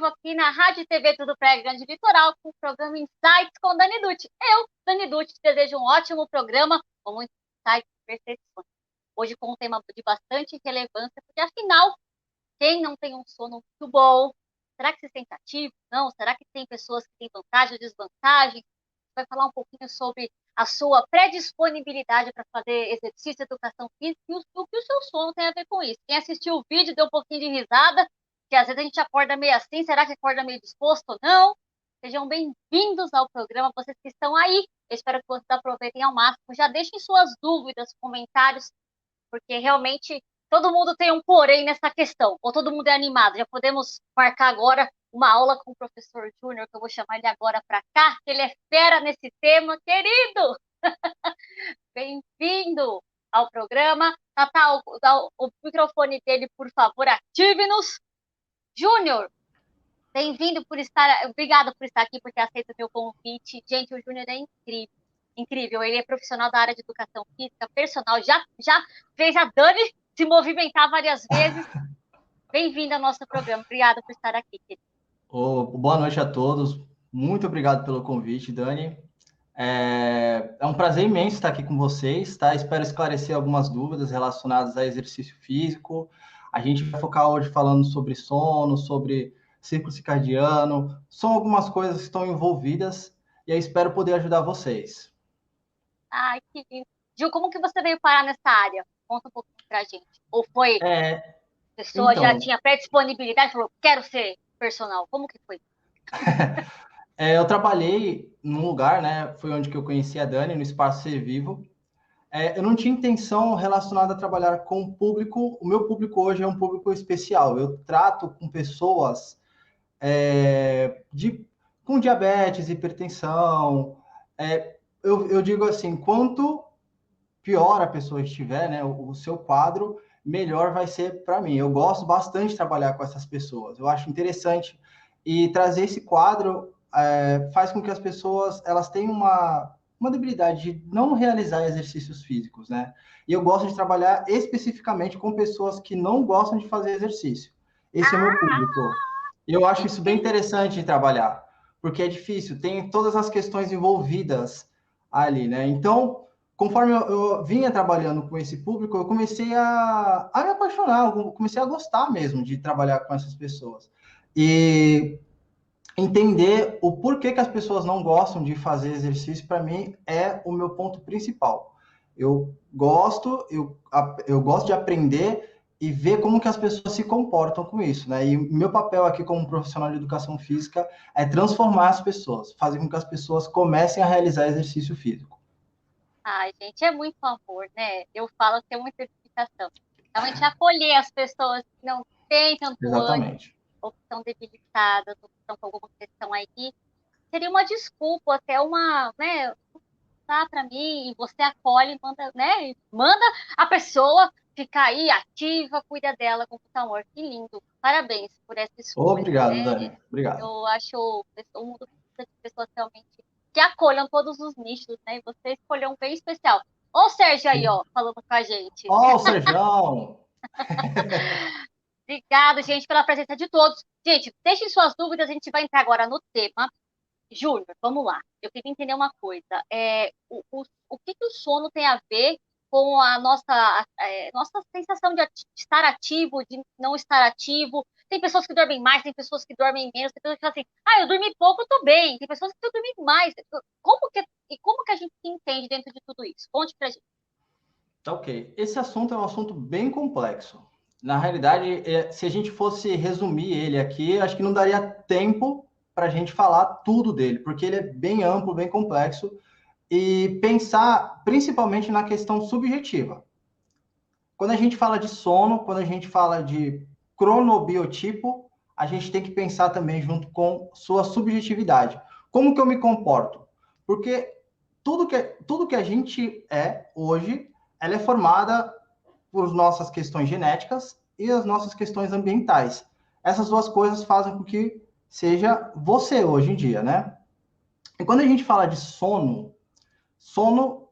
aqui na Rádio e TV Tudo Praia Grande Litoral com o programa Insights com Dani Dutti. Eu, Dani Dutti, te desejo um ótimo programa com muitos insights e percepções. Hoje com um tema de bastante relevância, porque afinal, quem não tem um sono muito bom, será que se sente ativo? Não? Será que tem pessoas que têm vantagem ou desvantagem? Vai falar um pouquinho sobre a sua predisponibilidade para fazer exercício, educação física e o que o seu sono tem a ver com isso. Quem assistiu o vídeo deu um pouquinho de risada, que às vezes a gente acorda meio assim, será que acorda meio disposto ou não? Sejam bem-vindos ao programa, vocês que estão aí. Eu espero que vocês aproveitem ao máximo. Já deixem suas dúvidas, comentários, porque realmente todo mundo tem um porém nessa questão, ou todo mundo é animado. Já podemos marcar agora uma aula com o professor Júnior, que eu vou chamar ele agora para cá, que ele é fera nesse tema, querido! Bem-vindo ao programa. Natal, o microfone dele, por favor, ative-nos. Júnior, bem-vindo por estar, obrigado por estar aqui, por ter aceito o meu convite. Gente, o Júnior é incrível, incrível. Ele é profissional da área de educação física, personal, já fez a Dani se movimentar várias vezes. Bem-vindo ao nosso programa. Obrigada por estar aqui, querido. Boa noite a todos. Muito obrigado pelo convite, Dani. É um prazer imenso estar aqui com vocês, tá? Espero esclarecer algumas dúvidas relacionadas a exercício físico. A gente vai focar hoje falando sobre sono, sobre ciclo circadiano. São algumas coisas que estão envolvidas e eu espero poder ajudar vocês. Ai, que lindo. Gil, como que você veio parar nessa área? Conta um pouquinho pra gente. Ou foi, É, a pessoa já então, tinha pré-disponibilidade e falou, quero ser personal. Como que foi? eu trabalhei num lugar, né? Foi onde que eu conheci a Dani, no Espaço Ser Vivo. Eu não tinha intenção relacionada a trabalhar com o público. O meu público hoje é um público especial. Eu trato com pessoas é, de, com diabetes, hipertensão. Eu digo assim, quanto pior a pessoa estiver, né, o seu quadro, melhor vai ser para mim. Eu gosto bastante de trabalhar com essas pessoas. Eu acho interessante e trazer esse quadro faz com que as pessoas elas tenham uma debilidade de não realizar exercícios físicos, né? E eu gosto de trabalhar especificamente com pessoas que não gostam de fazer exercício. Esse é o meu Ah, público. E eu acho isso bem entendi. interessante de trabalhar, porque é difícil, tem todas as questões envolvidas ali, né? Então, conforme eu vinha trabalhando com esse público, eu comecei a me apaixonar, eu comecei a gostar mesmo de trabalhar com essas pessoas. E entender o porquê que as pessoas não gostam de fazer exercício, para mim, é o meu ponto principal. Eu gosto de aprender e ver como que as pessoas se comportam com isso, né? E meu papel aqui como profissional de educação física é transformar as pessoas, fazer com que as pessoas comecem a realizar exercício físico. Ai, gente, é muito amor, né? Eu falo que é muita dedicação. Realmente acolher as pessoas que não têm tanto ânimo, Exatamente. ou que estão debilitadas, ou que estão com alguma questão aí, que seria uma desculpa, até uma, né? Tá para mim, e você acolhe, manda, né? Manda a pessoa ficar aí ativa, cuida dela com muito amor. Que lindo. Parabéns por essa escolha, Obrigado, né? Dani. Obrigado. Eu acho o mundo precisa de pessoas realmente que acolham todos os nichos, né? E você escolheu um bem especial. Ô, o Sérgio aí, ó, falando com a gente. Ó, o Serjão! Obrigada, gente, pela presença de todos. Gente, deixem suas dúvidas, a gente vai entrar agora no tema. Júnior, vamos lá. Eu queria entender uma coisa. O que o sono tem a ver com a nossa sensação de estar ativo, de não estar ativo? Tem pessoas que dormem mais, tem pessoas que dormem menos, tem pessoas que falam assim, eu dormi pouco, eu tô bem. Tem pessoas que eu dormi mais. Como que a gente se entende dentro de tudo isso? Conte pra gente. Tá ok. Esse assunto é um assunto bem complexo. Na realidade, se a gente fosse resumir ele aqui, acho que não daria tempo para a gente falar tudo dele, porque ele é bem amplo, bem complexo, e pensar principalmente na questão subjetiva. Quando a gente fala de sono, quando a gente fala de cronobiotipo, a gente tem que pensar também junto com sua subjetividade. Como que eu me comporto? Porque tudo que a gente é hoje, ela é formada por nossas questões genéticas e as nossas questões ambientais. Essas duas coisas fazem com que seja você hoje em dia, né? E quando a gente fala de sono, sono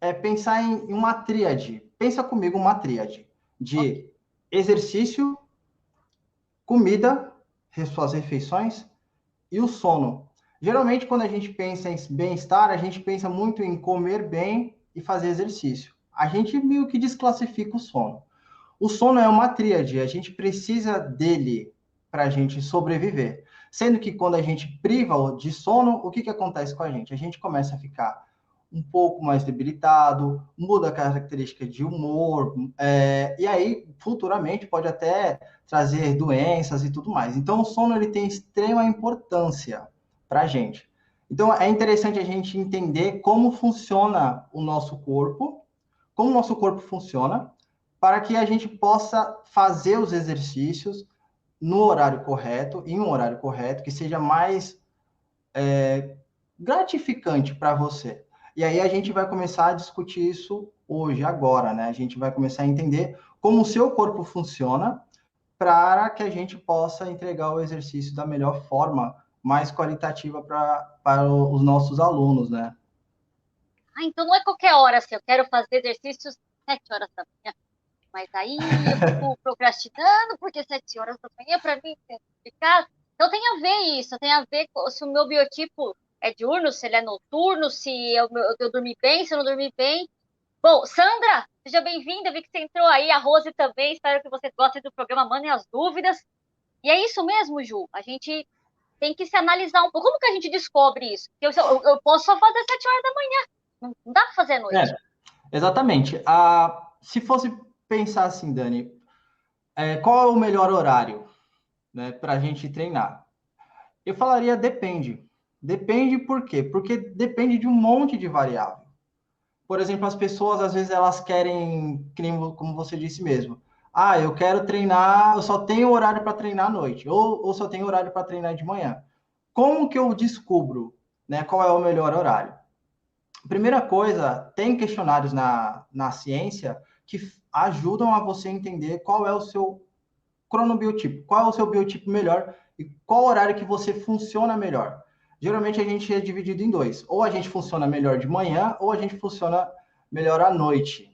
é pensar em uma tríade. Pensa comigo uma tríade Ok. de exercício, comida suas refeições e o sono. Geralmente, quando a gente pensa em bem-estar, a gente pensa muito em comer bem e fazer exercício. A gente meio que desclassifica o sono. O sono é uma tríade, a gente precisa dele para a gente sobreviver. Sendo que quando a gente priva de sono, o que acontece com a gente? A gente começa a ficar um pouco mais debilitado, muda a característica de humor, e aí futuramente pode até trazer doenças e tudo mais. Então o sono ele tem extrema importância para a gente. Então é interessante a gente entender como funciona o nosso corpo, como o nosso corpo funciona, para que a gente possa fazer os exercícios no horário correto, em um horário correto, que seja mais gratificante para você. E aí a gente vai começar a discutir isso hoje, agora, né? A gente vai começar a entender como o seu corpo funciona para que a gente possa entregar o exercício da melhor forma, mais qualitativa para os nossos alunos, né? Ah, então não é qualquer hora, assim, eu quero fazer exercícios 7 horas da manhã. Mas aí eu fico procrastinando, porque 7 horas da manhã, para mim, é complicado. Então tem a ver isso, tem a ver com se o meu biotipo é diurno, se ele é noturno, se eu dormi bem, se eu não dormi bem. Bom, Sandra, seja bem-vinda, vi que você entrou aí, a Rose também, espero que vocês gostem do programa, mandem as dúvidas. E é isso mesmo, Ju, a gente tem que se analisar um pouco. Como que a gente descobre isso? Eu posso só fazer 7 horas da manhã, não dá para fazer à noite. É, exatamente. Se fosse pensar assim, Dani, qual é o melhor horário, né, para a gente treinar? Eu falaria depende. Depende por quê? Porque depende de um monte de variável. Por exemplo, as pessoas às vezes elas querem, como você disse mesmo, eu quero treinar, eu só tenho horário para treinar à noite, ou só tenho horário para treinar de manhã. Como que eu descubro, né, qual é o melhor horário? Primeira coisa, tem questionários na ciência que ajudam a você entender qual é o seu cronobiotipo, qual é o seu biotipo melhor e qual horário que você funciona melhor. Geralmente a gente é dividido em dois. Ou a gente funciona melhor de manhã, ou a gente funciona melhor à noite.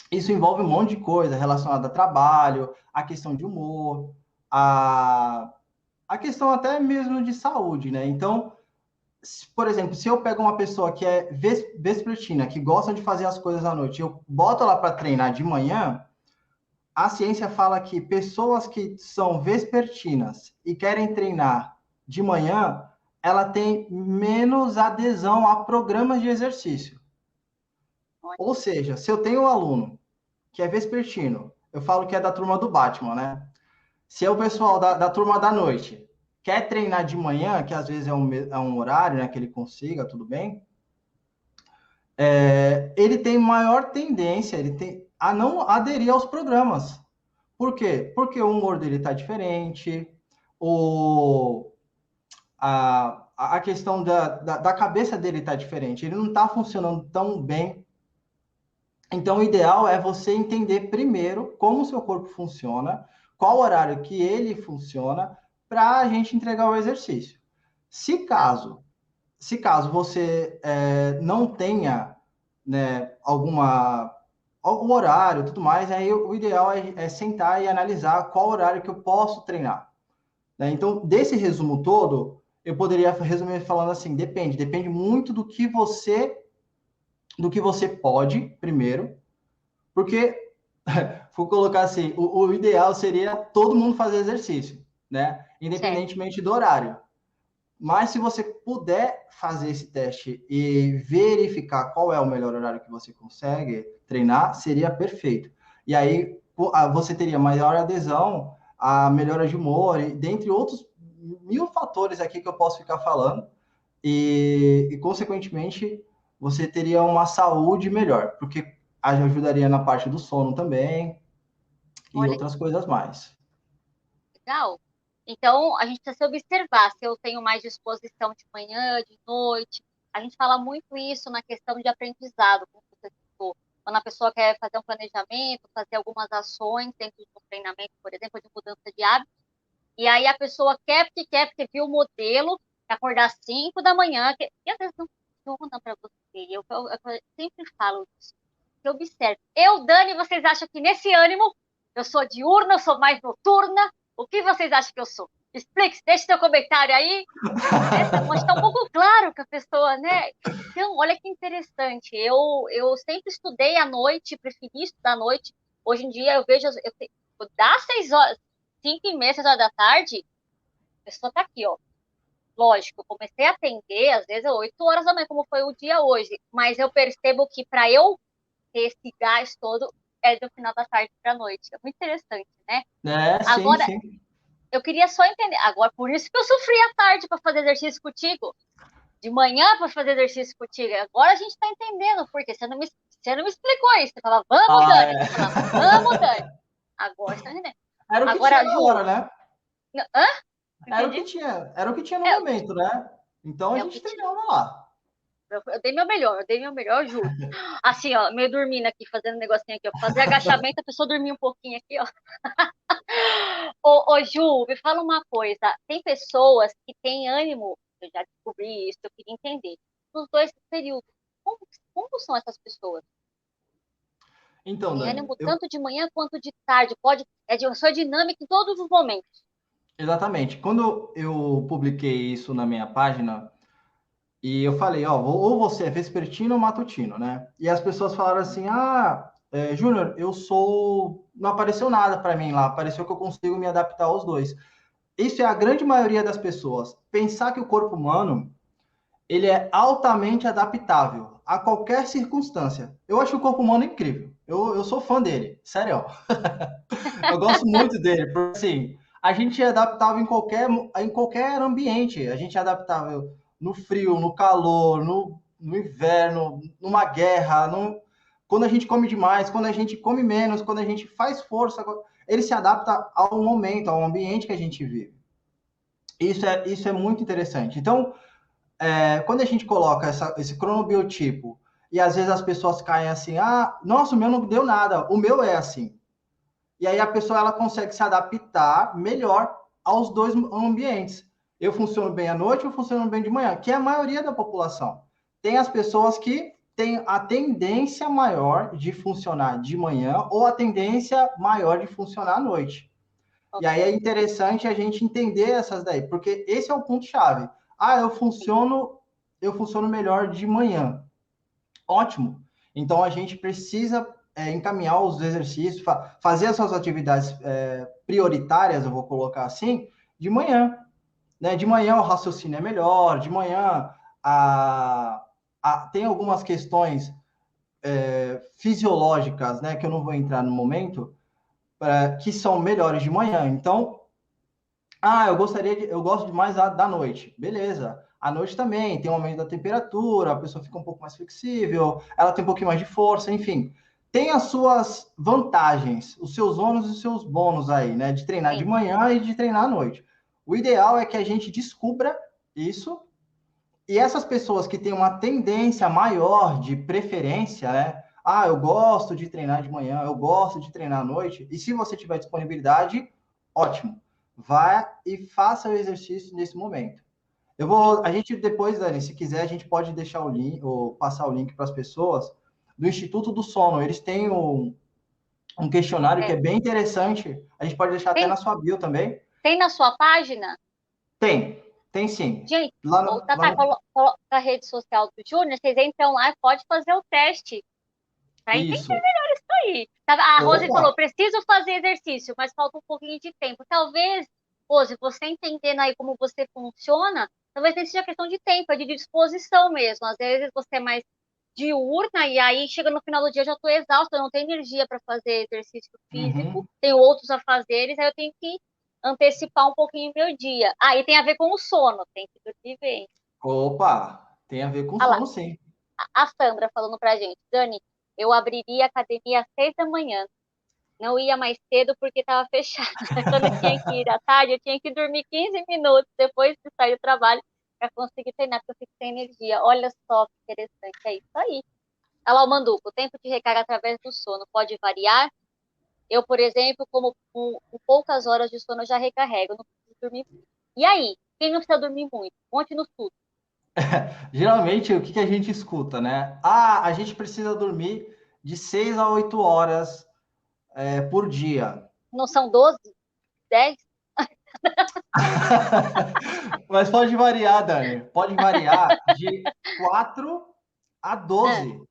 Isso envolve um monte de coisa relacionada a trabalho, a questão de humor, a questão até mesmo de saúde, né? Então, por exemplo, se eu pego uma pessoa que é vespertina, que gosta de fazer as coisas à noite, eu boto ela para treinar de manhã, a ciência fala que pessoas que são vespertinas e querem treinar de manhã, ela tem menos adesão a programas de exercício. Ou seja, se eu tenho um aluno que é vespertino, eu falo que é da turma do Batman, né? Se é o pessoal da turma da noite quer treinar de manhã, que às vezes é um horário, né, que ele consiga, tudo bem, ele tem maior tendência a não aderir aos programas. Por quê? Porque o humor dele está diferente, o, a questão da cabeça dele está diferente, ele não está funcionando tão bem. Então, o ideal é você entender primeiro como o seu corpo funciona, qual horário que ele funciona, para a gente entregar o exercício. Se caso, se caso você não tenha, né, algum horário e tudo mais, aí o ideal é sentar e analisar qual horário que eu posso treinar. Né? Então, desse resumo todo, eu poderia resumir falando assim, depende muito do que você pode, primeiro, porque, vou colocar assim, o ideal seria todo mundo fazer exercício, né? Certo. Independentemente do horário. Mas se você puder fazer esse teste e verificar qual é o melhor horário que você consegue treinar, seria perfeito. E aí você teria maior adesão, a melhora de humor, e dentre outros mil fatores aqui que eu posso ficar falando, consequentemente, você teria uma saúde melhor, porque ajudaria na parte do sono também e Olha, outras coisas mais. legal. Então, a gente precisa se observar se eu tenho mais disposição de manhã, de noite. A gente fala muito isso na questão de aprendizado, como você citou. Quando a pessoa quer fazer um planejamento, fazer algumas ações dentro de um treinamento, por exemplo, de mudança de hábito, e aí a pessoa quer, porque viu o modelo, quer acordar às 5 da manhã, e às vezes não vou contar para você, eu sempre falo isso, que observe. Dani, vocês acham que nesse ânimo, eu sou diurna, eu sou mais noturna, o que vocês acham que eu sou? Explique, deixe seu comentário aí. Acho que tá um pouco claro que a pessoa, né? Então, olha que interessante. Eu sempre estudei à noite, preferi estudar à noite. Hoje em dia eu vejo, dá 6 horas, 5h30, 6 horas da tarde, a pessoa tá aqui, ó. Lógico, eu comecei a atender, às vezes, 8 horas da manhã, como foi o dia hoje. Mas eu percebo que para eu ter esse gás todo, é do final da tarde para a noite. É muito interessante, né? É, sim, Agora, sim. eu queria só entender. Agora, por isso que eu sofri à tarde para fazer exercício contigo. De manhã para fazer exercício contigo. Agora a gente está entendendo, porque você não me explicou isso. Você falava, vamos, Ah, Dani. é. Eu falava, vamos, Dani. Agora você está entendendo. Era o que tinha Agora, na Ju, hora, né? hã? Não entendi. Era o que tinha no É, momento, né? Então a é o que gente tinha. treinava lá. Eu dei meu melhor, juro. Assim, ó, meio dormindo aqui, fazendo um negocinho aqui, ó. Fazer agachamento, a pessoa dormir um pouquinho aqui, ó. Ô, Ju, me fala uma coisa. Tem pessoas que têm ânimo, eu já descobri isso, eu queria entender. Nos dois períodos. Como, como são essas pessoas? Então, Tem Dani, ânimo tanto de manhã quanto de tarde. Pode, sua dinâmica em todos os momentos. exatamente. Quando eu publiquei isso na minha página, e eu falei, ó, ou você é vespertino ou matutino, né? E as pessoas falaram assim, Júnior, não apareceu nada para mim lá, pareceu que eu consigo me adaptar aos dois. Isso é a grande maioria das pessoas. Pensar que o corpo humano, ele é altamente adaptável a qualquer circunstância. Eu acho o corpo humano incrível. Eu sou fã dele, sério. Eu gosto muito dele, porque assim, a gente é adaptável em qualquer ambiente. A gente é adaptável no frio, no calor, no inverno, numa guerra, quando a gente come demais, quando a gente come menos, quando a gente faz força, ele se adapta ao momento, ao ambiente que a gente vive. Isso é muito interessante. Então, quando a gente coloca esse cronobiotipo e às vezes as pessoas caem assim, nossa, o meu não deu nada, o meu é assim. E aí a pessoa ela consegue se adaptar melhor aos dois ambientes. Eu funciono bem à noite, eu funciono bem de manhã, que é a maioria da população. Tem as pessoas que têm a tendência maior de funcionar de manhã ou a tendência maior de funcionar à noite. E aí é Ok. interessante a gente entender essas daí, porque esse é o ponto-chave. Eu funciono melhor de manhã. Ótimo. Então a gente precisa encaminhar os exercícios, fazer essas atividades prioritárias, eu vou colocar assim, de manhã. Né? De manhã o raciocínio é melhor, de manhã tem algumas questões fisiológicas, né, que eu não vou entrar no momento, que são melhores de manhã. Então, eu gosto demais da noite. Beleza. À noite também tem um aumento da temperatura, a pessoa fica um pouco mais flexível, ela tem um pouquinho mais de força, enfim. Tem as suas vantagens, os seus ônus e os seus bônus aí, né? De treinar de Sim. manhã e de treinar à noite. O ideal é que a gente descubra isso e essas pessoas que têm uma tendência maior de preferência, né? Eu gosto de treinar de manhã, eu gosto de treinar à noite. E se você tiver disponibilidade, ótimo. Vá e faça o exercício nesse momento. A gente depois, Dani, se quiser, a gente pode deixar o link, ou passar o link para as pessoas do Instituto do Sono. Eles têm um questionário que É. é bem interessante. A gente pode deixar até Tem, na sua bio também. tem na sua página? Tem sim. Gente, Lá ô, no, lá Tatá, no... coloca a rede social do Júnior, vocês entram lá e pode fazer o teste. Para entender Isso. melhor isso aí. A Rose Opa! falou, preciso fazer exercício, mas falta um pouquinho de tempo. Talvez, Rose, você entendendo aí como você funciona, talvez nem seja questão de tempo, é de disposição mesmo. Às vezes você é mais diurna e aí chega no final do dia eu já estou exausta, eu não tenho energia para fazer exercício físico, Uhum. tenho outros afazeres, aí eu tenho que antecipar um pouquinho o meu dia. Aí tem a ver com o sono, tem que dormir bem. Opa! Tem a ver com Ah lá, sono, sim. a Sandra falando pra gente, Dani, eu abriria a academia às 6 da manhã. Não ia mais cedo porque estava fechada. Quando eu tinha que ir à tarde, eu tinha que dormir 15 minutos depois de sair do trabalho para conseguir treinar, porque eu fico sem energia. Olha só que interessante, é isso aí. Olha lá o Manduca, o tempo de recarga através do sono pode variar. Eu, por exemplo, como com poucas horas de sono, eu já recarrego, não preciso dormir muito. E aí, quem não precisa dormir muito? Conte no tudo. Geralmente, o que a gente escuta, né? A gente precisa dormir de 6 a 8 horas por dia. Não são 12, 10? Mas pode variar, Dani. Pode variar de 4 a Ah, 12.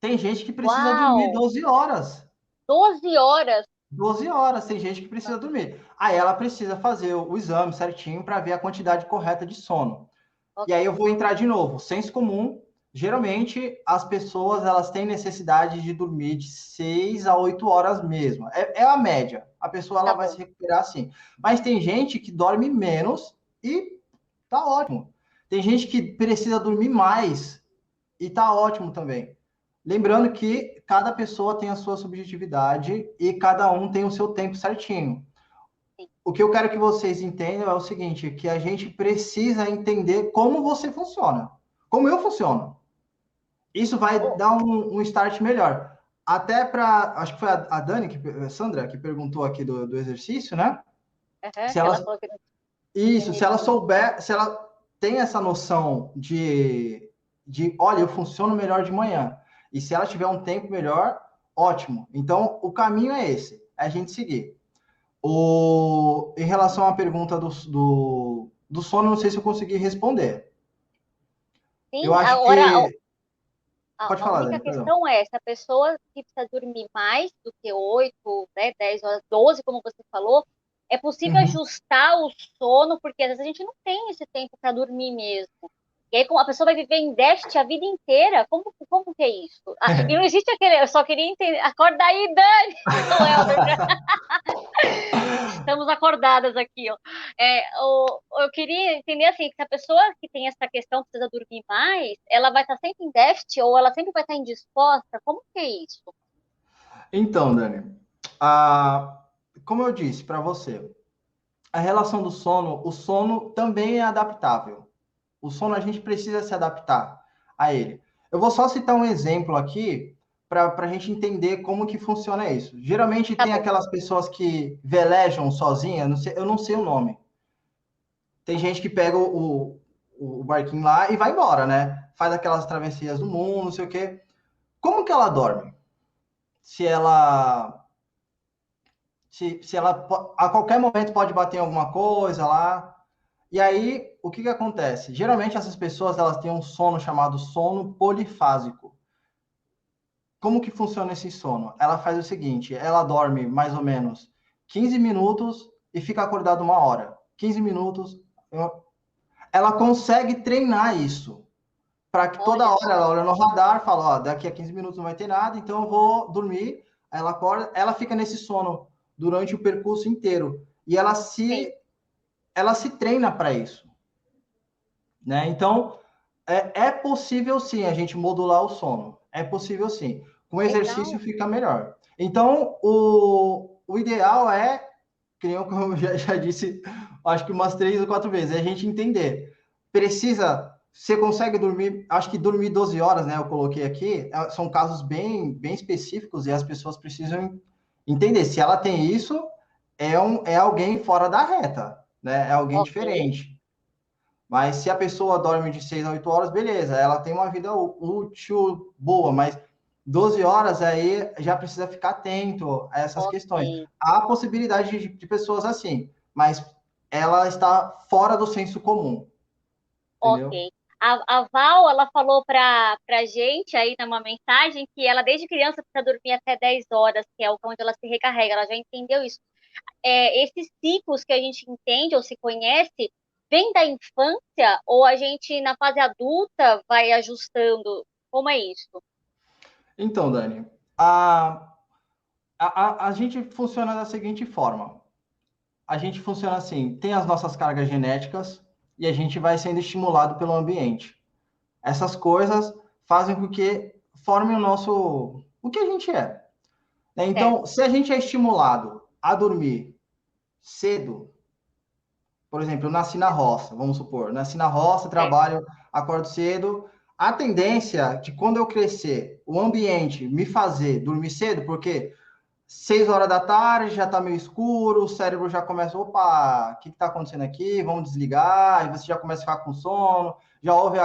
Tem gente que precisa dormir uau! 12 horas. 12 horas? 12 horas, tem gente que precisa dormir. Aí ela precisa fazer o exame certinho para ver a quantidade correta de sono. E aí Ok, eu vou entrar de novo. Senso comum, geralmente as pessoas elas têm necessidade de dormir de 6 a 8 horas mesmo. É a média. A pessoa ela tá vai bom. se recuperar assim. Mas tem gente que dorme menos e tá ótimo. Tem gente que precisa dormir mais e tá ótimo também. Lembrando que cada pessoa tem a sua subjetividade e cada um tem o seu tempo certinho. Sim. O que eu quero que vocês entendam é o seguinte, que a gente precisa entender como você funciona, como eu funciono. Isso vai Oh, dar um start melhor. Até para, acho que foi a Dani, a Sandra, que perguntou aqui do exercício, né? aham, Se que ela, ela falou que não isso, se tinha ela energia. souber, se ela tem essa noção olha, eu funciono melhor de manhã. E se ela tiver um tempo melhor, ótimo. Então, o caminho é esse, é a gente seguir. Em relação à pergunta do sono, não sei se eu consegui responder. Eu Sim, acho agora que. a, Pode a falar, única Dani, perdão. questão é, se a pessoa que precisa dormir mais do que 8, né, 10 horas, 12, como você falou, é possível Uhum. ajustar o sono, porque às vezes a gente não tem esse tempo para dormir mesmo. E aí, como a pessoa vai viver em déficit a vida inteira, como que é isso? Ah, e não existe aquele, eu só queria entender, acorda aí, Dani! O Helder estamos acordadas aqui, ó. Eu queria entender assim, que se a pessoa que tem essa questão precisa dormir mais, ela vai estar sempre em déficit ou ela sempre vai estar indisposta? Como que é isso? Então, Dani, a, como eu disse para você, a relação do sono, o sono também é adaptável. O sono a gente precisa se adaptar a ele. Eu vou só citar um exemplo aqui para a gente entender como que funciona isso. Geralmente Tá tem bom. aquelas pessoas que velejam sozinha, eu não sei o nome. Tem gente que pega o barquinho lá e vai embora, né? Faz aquelas travessias do mundo, não sei o quê. Como que ela dorme? Se ela se ela a qualquer momento pode bater em alguma coisa lá. E aí, o que que acontece? Geralmente essas pessoas elas têm um sono chamado sono polifásico. Como que funciona esse sono? Ela faz o seguinte, ela dorme mais ou menos 15 minutos e fica acordada 1 hora. 15 minutos. Ela consegue treinar isso. Para que toda Olha hora ela só. olha no radar, fala, ó, daqui a 15 minutos não vai ter nada, então eu vou dormir. Aí ela acorda, ela fica nesse sono durante o percurso inteiro. E Sim. ela se treina para isso, né? Então, é possível sim a gente modular o sono. É possível sim. Com exercício Legal. fica melhor. Então, o ideal é, que eu já disse, acho que umas 3 ou 4 vezes, é a gente entender. Precisa, você consegue dormir, acho que dormir 12 horas, né? Eu coloquei aqui, são casos bem específicos e as pessoas precisam entender. Se ela tem isso, é alguém fora da reta, né? É alguém Ok. diferente. Mas se a pessoa dorme de 6 a 8 horas, beleza, ela tem uma vida útil boa, mas 12 horas aí já precisa ficar atento a essas questões. Ok. Há possibilidade de pessoas assim, mas ela está fora do senso comum, entendeu? Ok. A Val, ela falou pra gente aí numa mensagem que ela desde criança precisa dormir até 10 horas, que é onde ela se recarrega. Ela já entendeu isso. Esses ciclos que a gente entende ou se conhece, vem da infância ou a gente, na fase adulta, vai ajustando? Como é isso? Então, Dani, a gente funciona da seguinte forma. A gente funciona assim, tem as nossas cargas genéticas e a gente vai sendo estimulado pelo ambiente. Essas coisas fazem com que formem o que a gente é. Né? Então, Certo. se a gente é estimulado a dormir cedo, por exemplo, eu nasci na roça, vamos supor, nasci na roça, Certo. trabalho, acordo cedo, a tendência de quando eu crescer, o ambiente me fazer dormir cedo, porque 6 horas da tarde já está meio escuro, o cérebro já começa, opa, o que está acontecendo aqui? Vamos desligar, e você já começa a ficar com sono, já ouve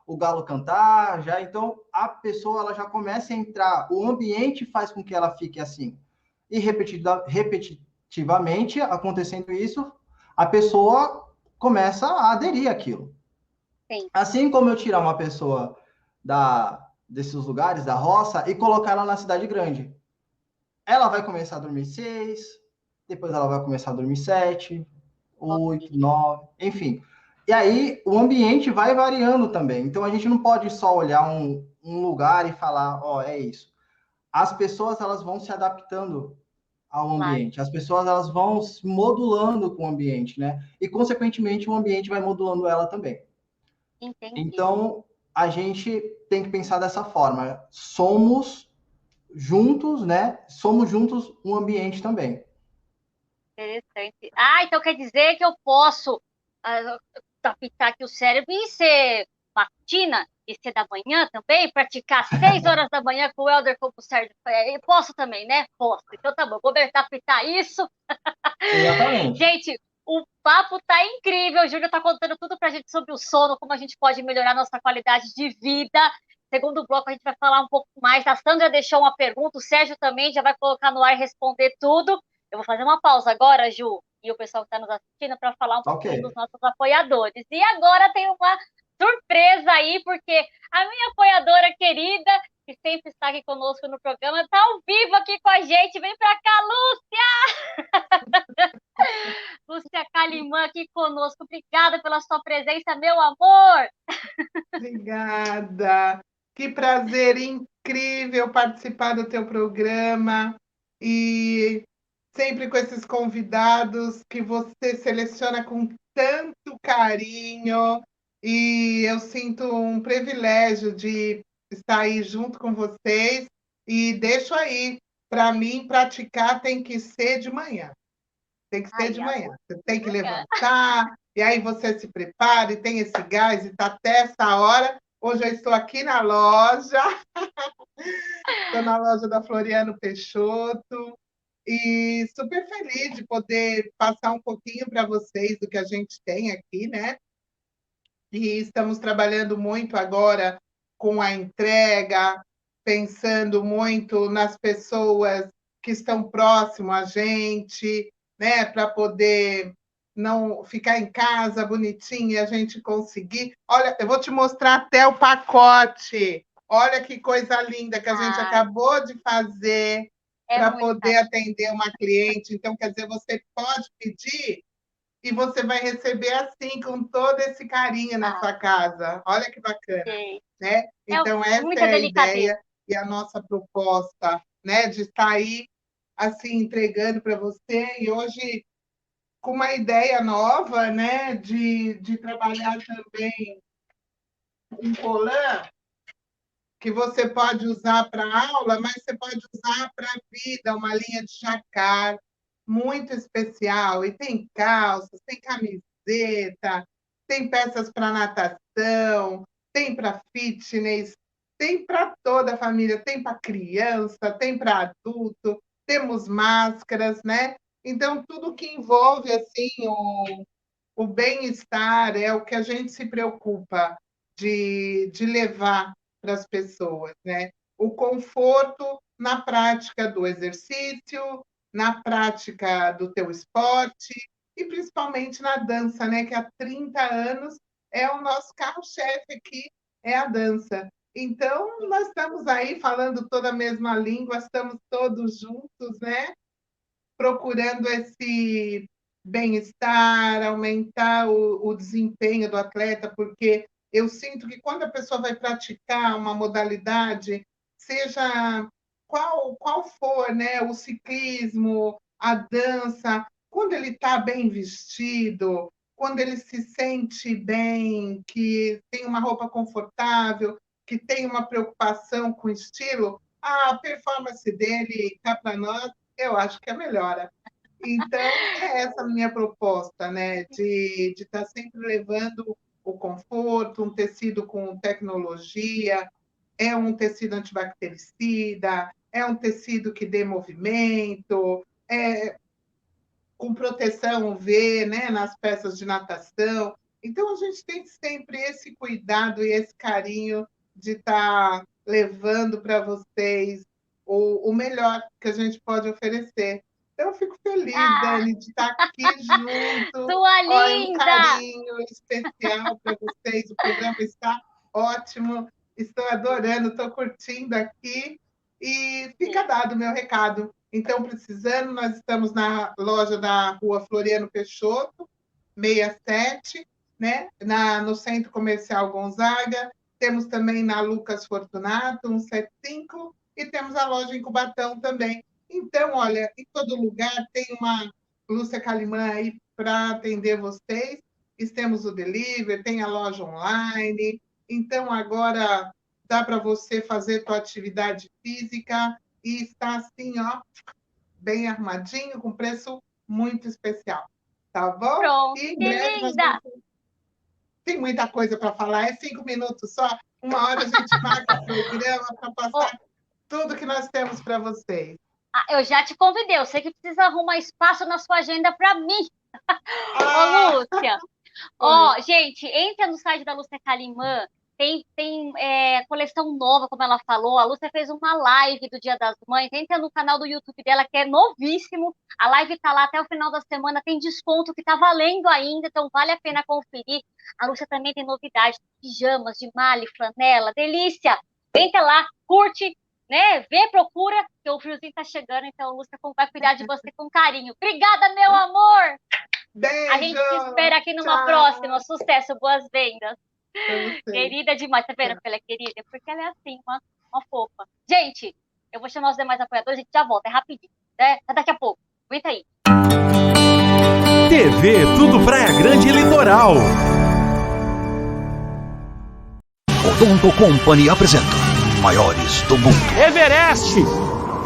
o galo cantar, já então a pessoa ela já começa a entrar, o ambiente faz com que ela fique assim. E repetitivamente acontecendo isso, a pessoa começa a aderir àquilo. Sim. Assim como eu tirar uma pessoa desses lugares, da roça, e colocar ela na cidade grande. Ela vai começar a dormir 6, depois ela vai começar a dormir 7, 8, Ok. 9, enfim. E aí o ambiente vai variando também. Então a gente não pode só olhar um lugar e falar, ó, é isso. As pessoas elas vão se adaptando ao Claro. ambiente. As pessoas elas vão se modulando com o ambiente, né? E consequentemente o ambiente vai modulando ela também. Entendi. Então a gente tem que pensar dessa forma. Somos juntos, né? Somos juntos um ambiente também. Interessante. Ah, então quer dizer que eu posso adaptar aqui o cérebro e ser matina e ser da manhã também, praticar 6 horas da manhã com o Elder como o Sérgio. Posso também, né? Posso. Então tá bom, vou adaptar isso. Exatamente. Gente, o papo tá incrível. O Júlio tá contando tudo pra gente sobre o sono, como a gente pode melhorar nossa qualidade de vida. Segundo bloco, a gente vai falar um pouco mais. A Sandra deixou uma pergunta, o Sérgio também já vai colocar no ar e responder tudo. Eu vou fazer uma pausa agora, Ju, e o pessoal que está nos assistindo, para falar um Ok. pouquinho dos nossos apoiadores. E agora tem uma surpresa aí, porque a minha apoiadora querida, que sempre está aqui conosco no programa, está ao vivo aqui com a gente. Vem para cá, Lúcia Calimã aqui conosco. Obrigada pela sua presença, meu amor. Obrigada. Que prazer incrível participar do teu programa e sempre com esses convidados que você seleciona com tanto carinho. E eu sinto um privilégio de estar aí junto com vocês e deixo aí, para mim, praticar tem que ser de manhã. Tem que ser Ai, de amor. manhã. Você tem que Manhã. levantar, e aí você se prepara e tem esse gás, e está até essa hora. Hoje eu estou aqui na loja, estou na loja da Floriano Peixoto, e super feliz de poder passar um pouquinho para vocês do que a gente tem aqui, né? E estamos trabalhando muito agora com a entrega, pensando muito nas pessoas que estão próximo a gente, né, para poder não ficar em casa bonitinho e a gente conseguir. Olha, eu vou te mostrar até o pacote. Olha que coisa linda que a gente Ai, acabou de fazer é para muito poder carinho. atender uma cliente. Então, quer dizer, você pode pedir e você vai receber assim, com todo esse carinho na Ah, sua casa. Olha que bacana, gente. né? É Então, essa muita é a delicadeza. ideia e a nossa proposta, né? De estar aí, assim, entregando para você. E hoje, com uma ideia nova, né? De trabalhar também um colã que você pode usar para aula, mas você pode usar para a vida, uma linha de jacar muito especial. E tem calças, tem camiseta, tem peças para natação, tem para fitness, tem para toda a família, tem para criança, tem para adulto, temos máscaras, né? Então, tudo que envolve assim o bem-estar é o que a gente se preocupa de levar para as pessoas, né? O conforto na prática do exercício, na prática do teu esporte e principalmente na dança, né? Que há 30 anos é o nosso carro-chefe aqui, é a dança. Então, nós estamos aí falando toda a mesma língua, estamos todos juntos, né? Procurando esse bem-estar, aumentar o desempenho do atleta, porque eu sinto que quando a pessoa vai praticar uma modalidade, seja qual for, né, o ciclismo, a dança, quando ele está bem vestido, quando ele se sente bem, que tem uma roupa confortável, que tem uma preocupação com o estilo, a performance dele cá para nós eu acho que é melhora. Então, é essa a minha proposta, né? De estar sempre levando o conforto, um tecido com tecnologia, é um tecido antibactericida, é um tecido que dê movimento, com proteção UV, né, nas peças de natação. Então, a gente tem sempre esse cuidado e esse carinho de estar levando para vocês o melhor que a gente pode oferecer. Então, eu fico feliz, Ah, Dani, de estar aqui junto. sua Olha, um linda! carinho especial para vocês. O programa está ótimo. Estou adorando, estou curtindo aqui. E fica dado o meu recado. Então, precisando, nós estamos na loja da Rua Floriano Peixoto, 67, né? No Centro Comercial Gonzaga. Temos também na Lucas Fortunato, 175, e temos a loja em Cubatão também. Então, olha, em todo lugar tem uma Lúcia Calimã aí para atender vocês. Temos o delivery, tem a loja online. Então, agora dá para você fazer sua atividade física e está assim, ó, bem arrumadinho, com preço muito especial. Tá bom? Pronto, E em que breve nós linda! vamos. Tem muita coisa para falar, é 5 minutos só. Uma hora a gente marca o programa para Ô, passar tudo que nós temos para vocês. eu já te convidei, eu sei que precisa arrumar espaço na sua agenda para mim. Ô, Ah, Lúcia, oi. ó, gente, entra no site da Lúcia Calimã, tem coleção nova, como ela falou. A Lúcia fez uma live do Dia das Mães. Entra no canal do YouTube dela, que é novíssimo. A live tá lá até o final da semana, tem desconto que tá valendo ainda, então vale a pena conferir. A Lúcia também tem novidades, pijamas de malha, e flanela, delícia! Entra lá, curte, né? Vê, procura, que o friozinho tá chegando, então a Lúcia vai cuidar de você com carinho. Obrigada, meu amor! A gente te Beijo! espera aqui numa próxima. Tchau! Sucesso, boas vendas. Para vocês. Querida demais. Tá vendo Tchau. que ela é querida? É porque ela é assim, uma fofa. Gente, eu vou chamar os demais apoiadores, a gente já volta, é rapidinho. Né? Daqui a pouco. Aguenta aí. TV Tudo Praia Grande e Litoral. Odonto Company apresenta Maiores do Mundo. Everest,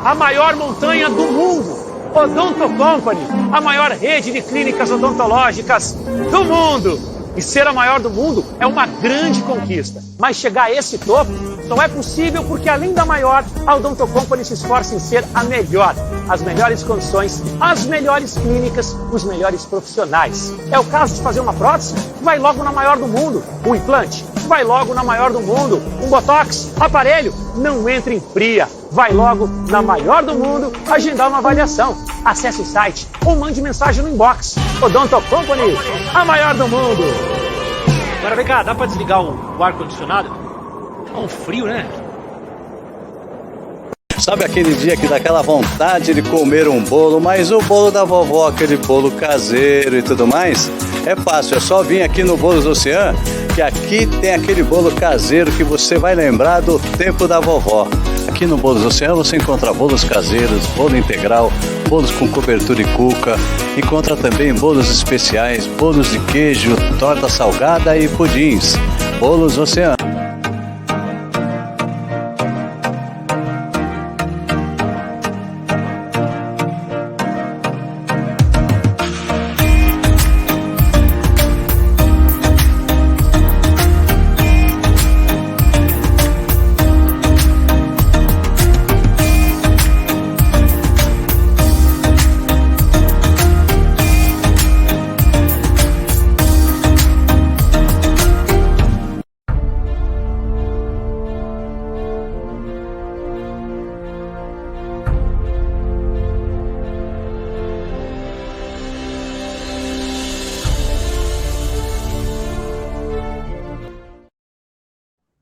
a maior montanha do mundo. Odonto Company, a maior rede de clínicas odontológicas do mundo. E ser a maior do mundo é uma grande conquista. Mas chegar a esse topo só é possível porque, além da maior, a Odonto Company se esforça em ser a melhor. As melhores condições, as melhores clínicas, os melhores profissionais. É o caso de fazer uma prótese? Vai logo na maior do mundo. Um implante? Vai logo na maior do mundo. Um botox? Aparelho? Não entre em fria. Vai logo na maior do mundo agendar uma avaliação. Acesse o site ou mande mensagem no inbox. Odonto Company, a maior do mundo. Agora vem cá, dá pra desligar o ar-condicionado? Tá um frio, né? Sabe aquele dia que dá aquela vontade de comer um bolo, mas o bolo da vovó, aquele bolo caseiro e tudo mais? É fácil, é só vir aqui no Bolos Oceano, que aqui tem aquele bolo caseiro que você vai lembrar do tempo da vovó. Aqui no Bolos Oceano você encontra bolos caseiros, bolo integral, bolos com cobertura e cuca, encontra também bolos especiais, bolos de queijo, torta salgada e pudins. Bolos Oceano.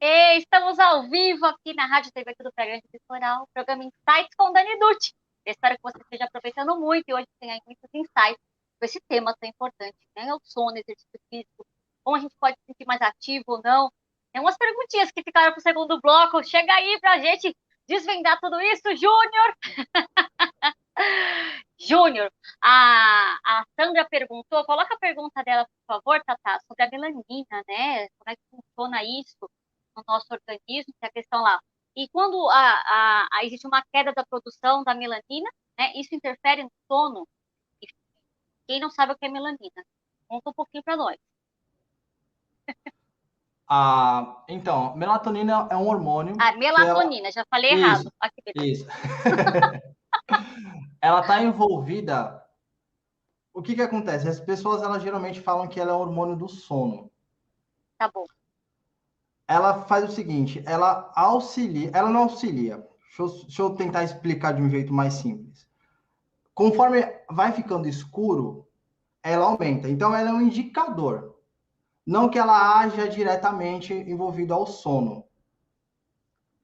E estamos ao vivo aqui na Rádio TV Tudo Praia Grande Litoral, programa Insights com Dani Dutti. Eu espero que você esteja aproveitando muito e hoje tem aí muitos insights com esse tema tão importante, né? O sono, exercício físico, como a gente pode se sentir mais ativo ou não. Tem umas perguntinhas que ficaram para o segundo bloco. Chega aí para a gente desvendar tudo isso, Júnior! Júnior, a Sandra perguntou, coloca a pergunta dela, por favor, Tatá, sobre a melanina, né? Como é que funciona isso no nosso organismo, que é a questão lá. E quando existe uma queda da produção da melanina, né, isso interfere no sono. E quem não sabe o que é melanina, conta um pouquinho para nós. Então, melatonina é um hormônio. Melatonina, já falei errado. Aqui, isso. Ela está envolvida. O que acontece? As pessoas, elas geralmente falam que ela é o hormônio do sono. Tá bom. Ela faz o seguinte, ela auxilia, ela não auxilia. Deixa eu tentar explicar de um jeito mais simples. conforme vai ficando escuro, ela aumenta. Então, ela é um indicador. Não que ela haja diretamente envolvida ao sono.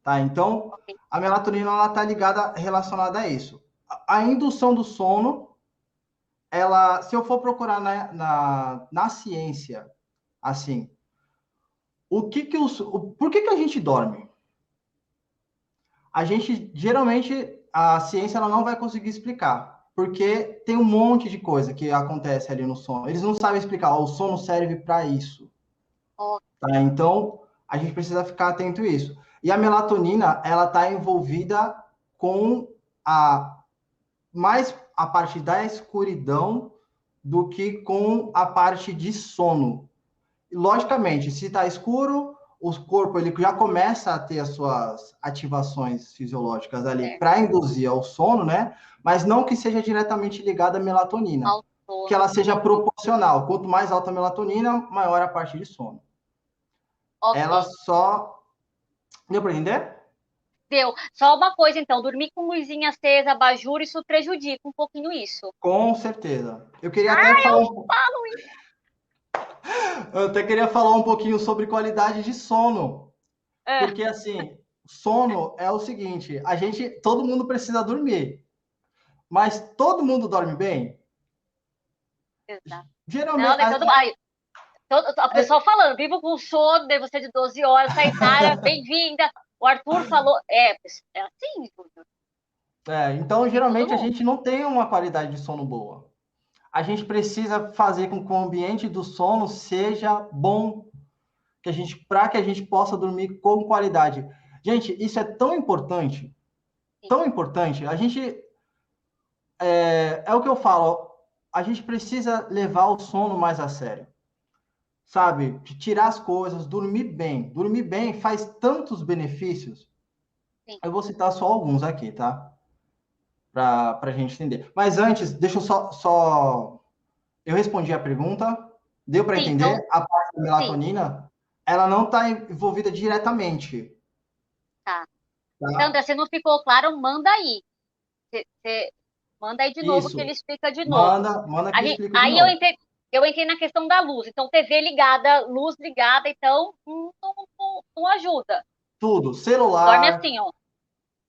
Tá? Então, a melatonina está ligada, relacionada a isso. A indução do sono, ela, se eu for procurar na ciência, assim, por que que a gente dorme? A gente, geralmente, a ciência ela não vai conseguir explicar, porque tem um monte de coisa que acontece ali no sono. Eles não sabem explicar, o sono serve para isso. Tá? Então, a gente precisa ficar atento a isso. E a melatonina, ela está envolvida com mais a parte da escuridão do que com a parte de sono. Logicamente, se está escuro, o corpo ele já começa a ter as suas ativações fisiológicas ali para induzir ao sono, né? Mas não que seja diretamente ligada à melatonina. Que ela seja proporcional. Quanto mais alta a melatonina, maior a parte de sono. Ela só... Deu para entender? Deu. Só uma coisa, então. Dormir com luzinha acesa, abajur, isso prejudica um pouquinho isso. Com certeza. Eu queria até falar... Eu até queria falar um pouquinho sobre qualidade de sono. Porque, assim, sono é o seguinte, todo mundo precisa dormir. Mas todo mundo dorme bem? Exato. Geralmente... A pessoa falando, vivo com sono, daí você de 12 horas, Saitara, bem-vinda. O Arthur falou, é assim, Júnior. Então, geralmente, a gente não tem uma qualidade de sono boa. A gente precisa fazer com que o ambiente do sono seja bom, para que a gente possa dormir com qualidade. Gente, isso é tão importante, tão importante. A gente, é o que eu falo, a gente precisa levar o sono mais a sério. Sabe? De tirar as coisas, dormir bem. Dormir bem faz tantos benefícios. Sim. Eu vou citar só alguns aqui, tá? Para a gente entender. Mas antes, deixa eu só... Eu respondi a pergunta. Deu para entender? Então... A parte da melatonina, ela não está envolvida diretamente. Tá. Sandra, se não ficou claro, manda aí. Você manda aí de novo, que ele explica de novo. Manda que ele explica de aí novo. Eu entrei na questão da luz. Então, TV ligada, luz ligada, então não ajuda. Tudo. Celular. Dorme assim, ó.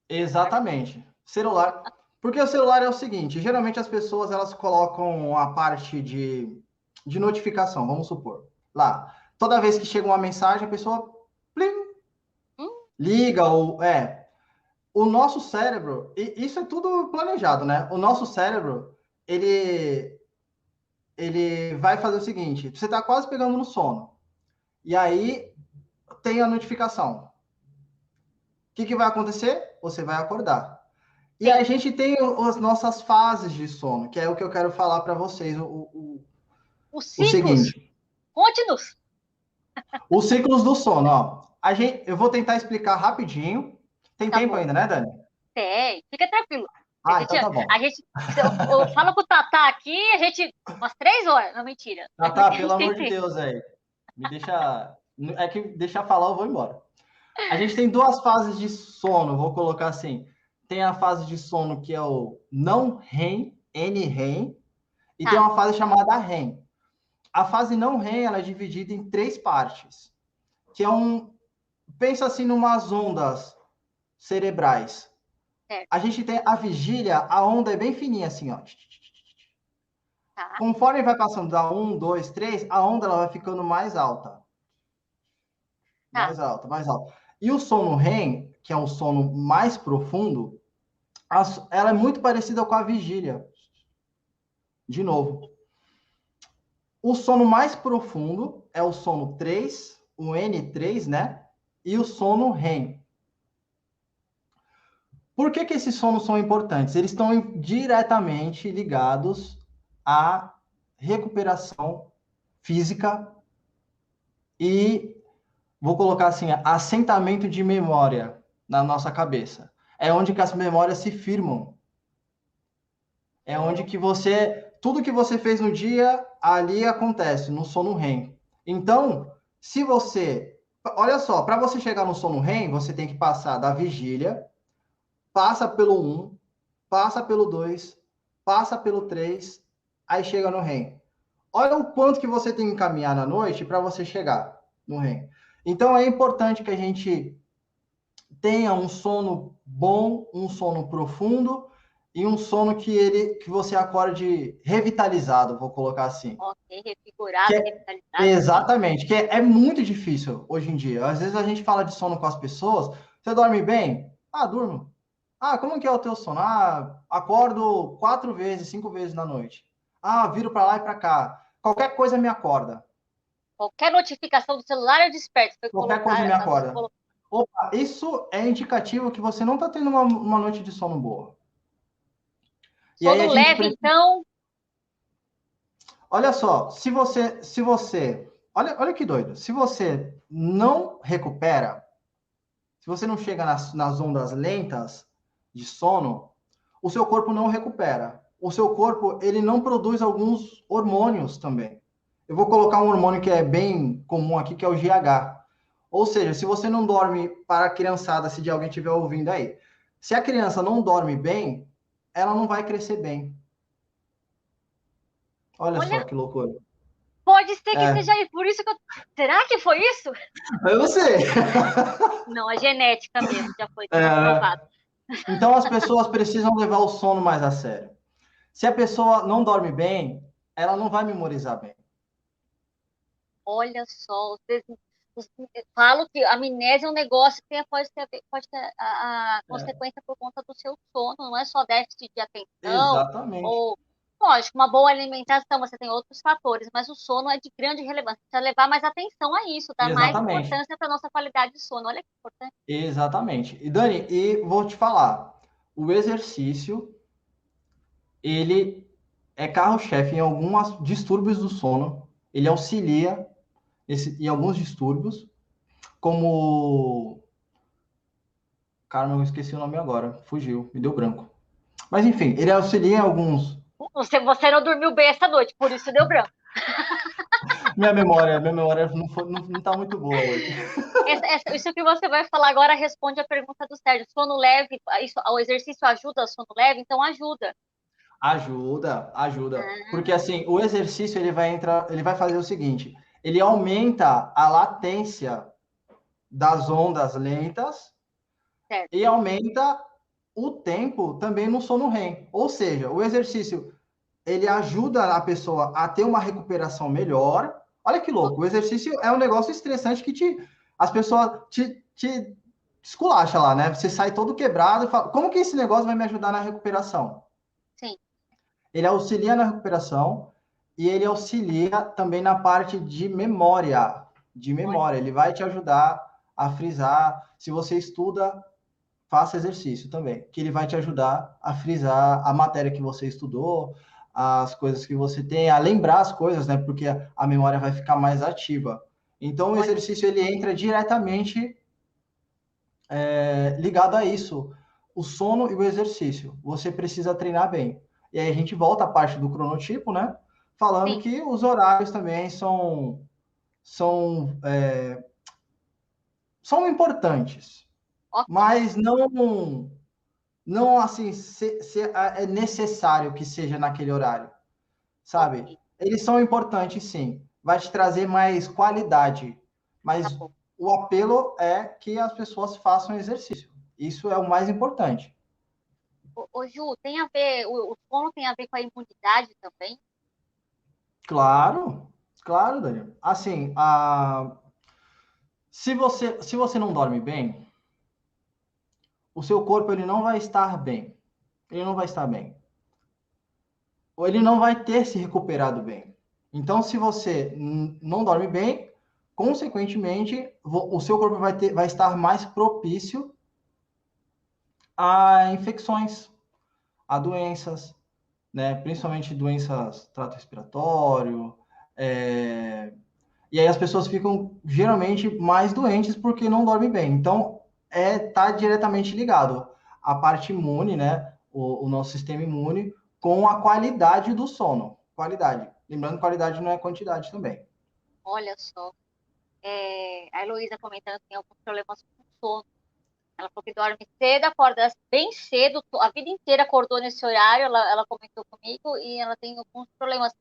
Exatamente. Celular. Porque o celular é o seguinte, geralmente as pessoas, elas colocam a parte de notificação, vamos supor. Lá, toda vez que chega uma mensagem, a pessoa plim, liga ou... O nosso cérebro, e isso é tudo planejado, né? O nosso cérebro, ele vai fazer o seguinte, você está quase pegando no sono, e aí tem a notificação. O que vai acontecer? Você vai acordar. E aí a gente tem as nossas fases de sono, que é o que eu quero falar para vocês, o seguinte. Conte-nos. Os ciclos do sono, ó. Eu vou tentar explicar rapidinho. Tem tempo ainda, né, Dani? Tem, fica tranquilo. Então tá bom. Eu falo com o Tatá aqui, umas 3 horas. Não, mentira. Tatá, pelo amor de Deus, aí. Me deixa... É que deixar falar, eu vou embora. A gente tem 2 fases de sono, vou colocar assim. Tem a fase de sono que é o não REM, N-REM, e tem uma fase chamada REM. A fase não REM, ela é dividida em 3 partes, que é pensa assim numas ondas cerebrais. A gente tem a vigília, a onda é bem fininha assim, ó. Conforme vai passando da 1, 2, 3, a onda ela vai ficando mais alta. Mais alta, mais alta. E o sono REM, que é um sono mais profundo, ela é muito parecida com a vigília. De novo. O sono mais profundo é o sono 3, o N3, né? E o sono REM. Por que esses sonos são importantes? Eles estão diretamente ligados à recuperação física e, vou colocar assim, assentamento de memória na nossa cabeça. É onde que as memórias se firmam. É onde que tudo que você fez no dia, ali acontece, no sono REM. Então, olha só, para você chegar no sono REM, você tem que passar da vigília, passa pelo 1, passa pelo 2, passa pelo 3, aí chega no REM. Olha o quanto que você tem que caminhar na noite para você chegar no REM. Então, é importante que a gente tenha um sono bom, um sono profundo e um sono que você acorde revitalizado, vou colocar assim. Ok, revigorado, revitalizado. Exatamente, que é muito difícil hoje em dia. Às vezes a gente fala de sono com as pessoas, você dorme bem? Ah, durmo. Ah, como que é o teu sono? Ah, acordo 4 vezes, 5 vezes na noite. Ah, viro para lá e para cá. Qualquer coisa me acorda. Qualquer notificação do celular eu desperto. Qualquer coisa me acorda. Opa, isso é indicativo que você não está tendo uma noite de sono boa. E sono aí leve, então. Olha só, se você, olha que doido, se você não recupera, se você não chega nas ondas lentas de sono, o seu corpo não recupera. O seu corpo, ele não produz alguns hormônios também. Eu vou colocar um hormônio que é bem comum aqui, que é o GH. Ou seja, se você não dorme, para a criançada, se de alguém estiver ouvindo aí, se a criança não dorme bem, ela não vai crescer bem. Olha só que loucura. Pode ser que seja por isso que eu... Será que foi isso? Eu não sei. Não, a genética mesmo já foi comprovado. Então as pessoas precisam levar o sono mais a sério. Se a pessoa não dorme bem, ela não vai memorizar bem. Olha só, falo que a amnésia é um negócio que pode ter a consequência por conta do seu sono, não é só déficit de atenção. Exatamente. Ou, lógico, uma boa alimentação, você tem outros fatores, mas o sono é de grande relevância. Precisa levar mais atenção a isso, dar mais importância para a nossa qualidade de sono. Olha que importante. Exatamente. E Dani, vou te falar, o exercício, ele é carro-chefe em alguns distúrbios do sono, ele auxilia em alguns distúrbios, como... Caramba, eu esqueci o nome agora, fugiu, me deu branco. Mas enfim, ele auxilia em alguns... Você não dormiu bem essa noite, por isso deu branco. Minha memória não tá muito boa hoje. Isso que você vai falar agora responde a pergunta do Sérgio. Sono leve, o exercício ajuda sono leve? Então ajuda. Ajuda. Porque assim, o exercício ele vai fazer o seguinte, ele aumenta a latência das ondas lentas, certo, e aumenta o tempo também no sono REM. Ou seja, o exercício ele ajuda a pessoa a ter uma recuperação melhor. Olha que louco, o exercício é um negócio estressante que as pessoas te esculacha lá, né? Você sai todo quebrado e fala, como que esse negócio vai me ajudar na recuperação? Sim. Ele auxilia na recuperação e ele auxilia também na parte de memória. Ele vai te ajudar a frisar. Se você estuda, faça exercício também, que ele vai te ajudar a frisar a matéria que você estudou, as coisas que você tem, a lembrar as coisas, né? Porque a memória vai ficar mais ativa. Então, o exercício, ele entra diretamente ligado a isso. O sono e o exercício. Você precisa treinar bem. E aí a gente volta à parte do cronotipo, né? Falando que os horários também são importantes. Mas não assim, é necessário que seja naquele horário, sabe? Eles são importantes, sim. Vai te trazer mais qualidade. Mas o apelo é que as pessoas façam exercício. Isso é o mais importante. Ô Ju, tem a ver, o sono tem a ver com a imunidade também? Claro, Daniel. Assim, se você não dorme bem, o seu corpo ele não vai estar bem. Ele não vai estar bem. Ou ele não vai ter se recuperado bem. Então, se você não dorme bem, consequentemente, o seu corpo vai estar mais propício a infecções, a doenças, né? Principalmente doenças do trato respiratório. E aí as pessoas ficam geralmente mais doentes porque não dormem bem. Então, tá diretamente ligado a parte imune, né? O nosso sistema imune com a qualidade do sono. Qualidade. Lembrando que qualidade não é quantidade também. Olha só. A Heloísa comentando que tem alguns problemas com sono. Ela falou falou que dorme cedo, acorda bem cedo, a vida inteira acordou nesse horário, ela comentou comigo, e ela tem alguns problemas,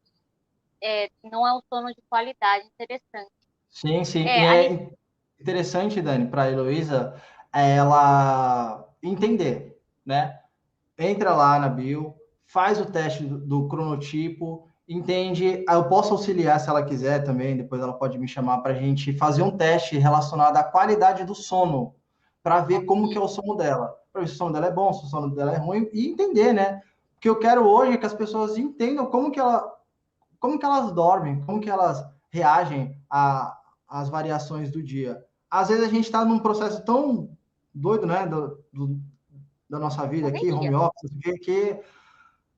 não é um sono de qualidade, interessante. Sim, sim. E A é interessante, Dani, para a Heloísa, ela entender, né? Entra lá na bio, faz o teste do cronotipo, entende. Eu posso auxiliar se ela quiser também, depois ela pode me chamar para a gente fazer um teste relacionado à qualidade do sono, para ver como que é o sono dela, para ver se o sono dela é bom, se o sono dela é ruim, e entender, né? O que eu quero hoje é que as pessoas entendam como que elas dormem, como que elas reagem às variações do dia. Às vezes a gente está num processo tão doido, né, da nossa vida aqui, home correria. office, que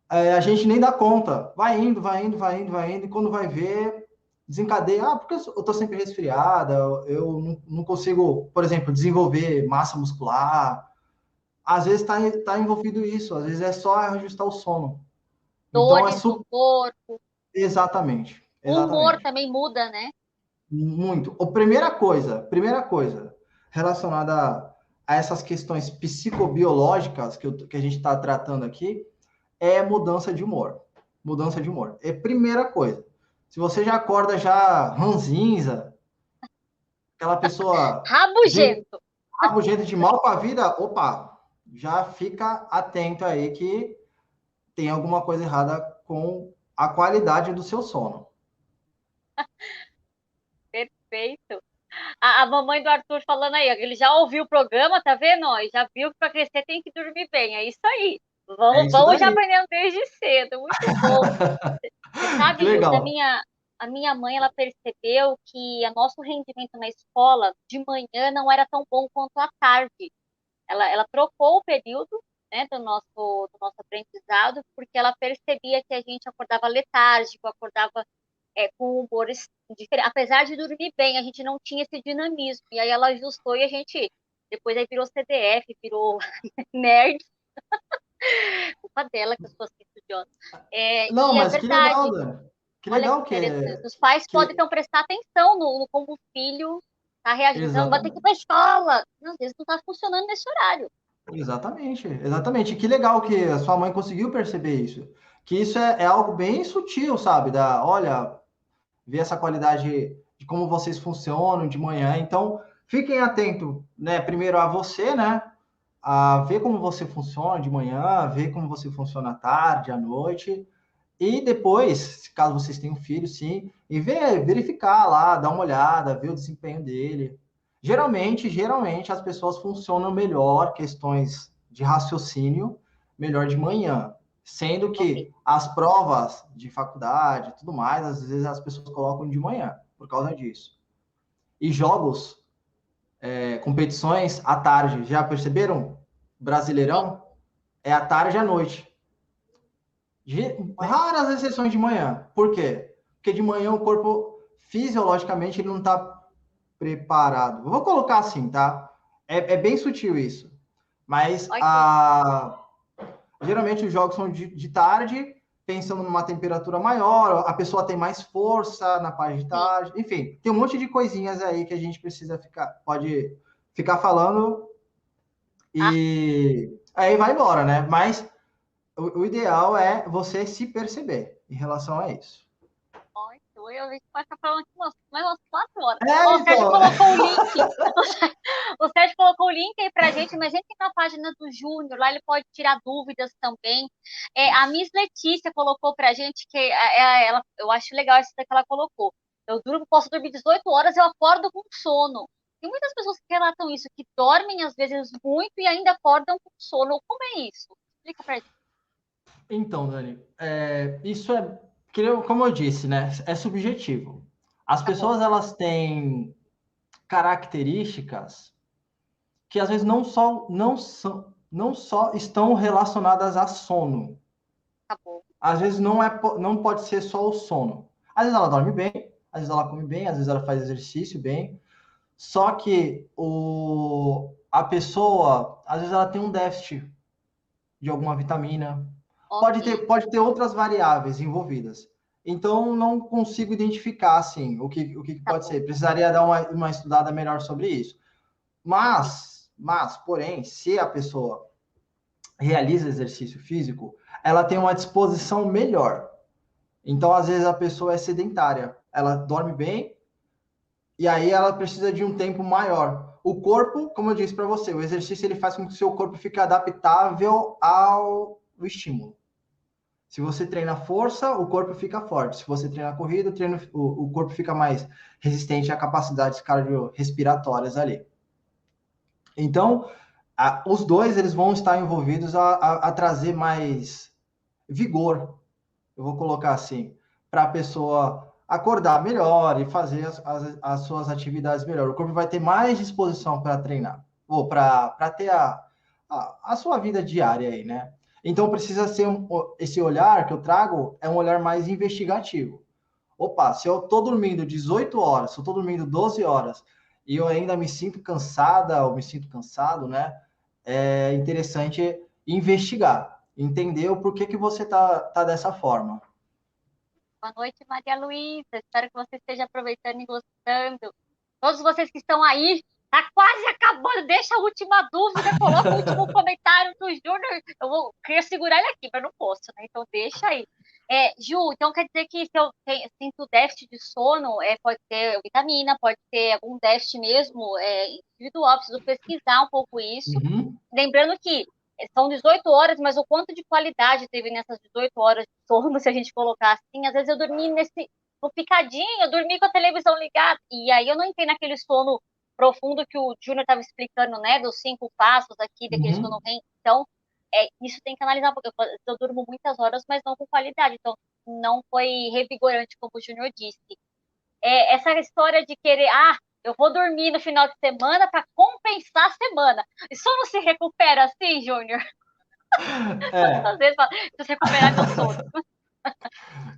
a gente nem dá conta. Vai indo, vai indo, vai indo, vai indo, e quando vai ver, desencadeia. Ah, porque eu tô sempre resfriada, eu não consigo, por exemplo, desenvolver massa muscular. Às vezes tá envolvido isso, às vezes é só ajustar o sono. Então, Dores no corpo, exatamente, o humor exatamente. também muda, né? Muito. Primeira coisa relacionada a essas questões psicobiológicas que a gente está tratando aqui é mudança de humor. Mudança de humor. É primeira coisa. Se você já acorda já ranzinza, aquela pessoa Rabugento. rabugenta de mal com a vida, opa, já fica atento aí que tem alguma coisa errada com a qualidade do seu sono. Perfeito. A mamãe do Arthur falando aí, ele já ouviu o programa, tá vendo? Ó, já viu que para crescer tem que dormir bem. É isso aí. É isso Vamos já daí. aprendendo desde cedo. Muito bom. Você Que sabe, Lúcia, legal. a minha mãe, ela percebeu que o nosso rendimento na escola de manhã não era tão bom quanto à tarde. Ela trocou o período, né, do nosso aprendizado, porque ela percebia que a gente acordava letárgico, acordava com humores diferentes. Apesar de dormir bem, a gente não tinha esse dinamismo. E aí ela ajustou e a gente, depois aí virou CDF, virou nerd. Culpa dela que eu sou assim estudiosa. Não, E é mas que legal, verdade. Dani. Que Olha que legal interessante. Os pais podem então prestar atenção no como o filho está reagindo. Não, vai ter que ir exatamente. para a escola. Não, às vezes não está funcionando nesse horário. Exatamente, exatamente. Que legal que a sua mãe conseguiu perceber isso. Que isso é algo bem sutil, sabe? Olha, ver essa qualidade de como vocês funcionam de manhã. Então, fiquem atentos, né? Primeiro a você, né? A ver como você funciona de manhã, ver como você funciona à tarde, à noite. E depois, caso vocês tenham filho, sim, e verificar lá, dar uma olhada, ver o desempenho dele. Geralmente as pessoas funcionam melhor, questões de raciocínio, melhor de manhã. Sendo Ok. que as provas de faculdade e tudo mais, às vezes as pessoas colocam de manhã, por causa disso. E jogos, competições à tarde, já perceberam? Sim. Brasileirão é à tarde e à noite. Olha, Raras exceções de manhã. Por quê? Porque de manhã o corpo, fisiologicamente, ele não está preparado. Vou colocar assim, tá? É bem sutil isso. Mas ok. geralmente os jogos são de tarde, pensando numa temperatura maior, a pessoa tem mais força na parte de Sim. tarde. Enfim, tem um monte de coisinhas aí que a gente pode ficar falando Ah, e aí vai embora, né? Mas o ideal é você se perceber em relação a isso. muito. A gente vai ficar falando aqui mais umas 4 horas. É, Ó, o Sérgio então. colocou o link. O Sérgio colocou o link aí pra gente, mas a gente tem na página do Júnior, lá ele pode tirar dúvidas também. A Miss Letícia colocou pra gente que eu acho legal essa que ela colocou. Posso dormir 18 horas, eu acordo com sono. Tem muitas pessoas que relatam isso, que dormem às vezes muito e ainda acordam com sono. Como é isso? Explica pra gente. Então, Dani, isso como eu disse, né? É subjetivo. As Tá bom. pessoas elas têm características que às vezes não só estão relacionadas a sono. Tá bom. Às vezes não pode ser só o sono. Às vezes ela dorme bem, às vezes ela come bem, às vezes ela faz exercício bem. Só que a pessoa, às vezes ela tem um déficit de alguma vitamina. Ok. Pode ter outras variáveis envolvidas. Então, não consigo identificar, assim, o que Tá pode bom. ser. Precisaria dar uma estudada melhor sobre isso. Sim. Mas, porém, se a pessoa realiza exercício físico, ela tem uma disposição melhor. Então, às vezes, a pessoa é sedentária, ela dorme bem, e aí ela precisa de um tempo maior. O corpo, como eu disse para você, o exercício ele faz com que o seu corpo fique adaptável ao estímulo. Se você treina força, o corpo fica forte. Se você treina corrida, o corpo fica mais resistente a capacidades cardiorrespiratórias ali. Então, os dois eles vão estar envolvidos a trazer mais vigor, eu vou colocar assim, para a pessoa acordar melhor e fazer as suas atividades melhor. O corpo vai ter mais disposição para treinar, ou para ter a sua vida diária aí, né? Então precisa ser esse olhar que eu trago é um olhar mais investigativo. Opa, se eu estou dormindo 18 horas, se eu estou dormindo 12 horas e eu ainda me sinto cansada ou me sinto cansado, né? É interessante investigar, entender o porquê que você tá dessa forma. Boa noite, Maria Luísa. Espero que você esteja aproveitando e gostando. Todos vocês que estão aí, tá quase acabando. Deixa a última dúvida, coloca o último comentário do Júnior. Queria segurar ele aqui, mas não posso, né? Então deixa aí. Ju, então quer dizer que se eu sinto déficit de sono, pode ser vitamina, pode ser algum déficit mesmo individual, preciso pesquisar um pouco isso. Uhum. Lembrando que são 18 horas, mas o quanto de qualidade teve nessas 18 horas de sono, se a gente colocar assim, às vezes eu dormi no picadinho, eu dormi com a televisão ligada, e aí eu não entrei naquele sono profundo que o Júnior estava explicando, né, dos 5 passos aqui, daquele sono REM. Então, isso tem que analisar, porque eu durmo muitas horas, mas não com qualidade, então não foi revigorante, como o Júnior disse. Essa história de querer, eu vou dormir no final de semana para compensar a semana. Isso não se recupera assim, Júnior? Às vezes, preciso recuperar meu sono.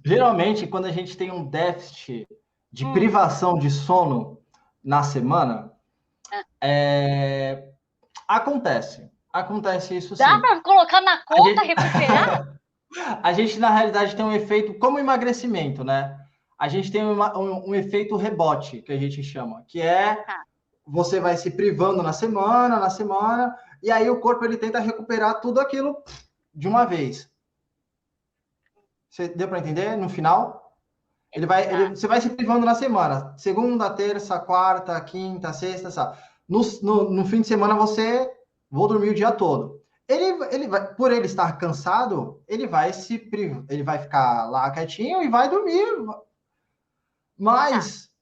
Geralmente, quando a gente tem um déficit de privação de sono na semana, acontece isso sim. Dá para colocar na conta, recuperar? A gente, na realidade, tem um efeito como emagrecimento, né? A gente tem um efeito rebote, que a gente chama, que você vai se privando na semana, e aí o corpo ele tenta recuperar tudo aquilo de uma vez. Você deu para entender? No final, você vai se privando na semana. Segunda, terça, quarta, quinta, sexta, sabe? No fim de semana vou dormir o dia todo. Ele vai, por ele estar cansado, ele vai ficar lá quietinho e vai dormir. Mas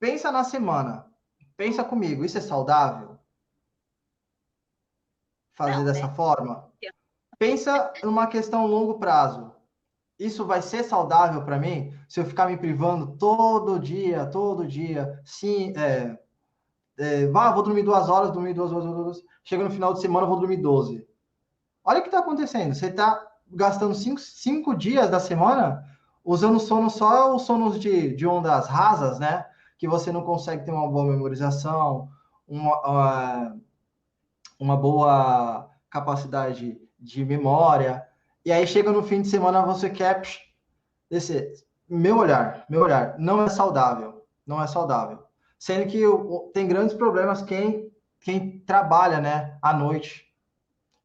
pensa na semana. Pensa comigo, isso é saudável? Fazer dessa forma? Pensa numa questão a longo prazo. Isso vai ser saudável para mim se eu ficar me privando todo dia? Sim, vou dormir 2 horas, chega no final de semana, eu vou dormir 12. Olha o que está acontecendo. Você está gastando 5 dias da semana usando sono só os sonos de ondas rasas, né? Que você não consegue ter uma boa memorização, uma boa capacidade de memória. E aí chega no fim de semana, você quer descer. Meu olhar, não é saudável. Não é saudável. Sendo que tem grandes problemas quem trabalha, né, à noite.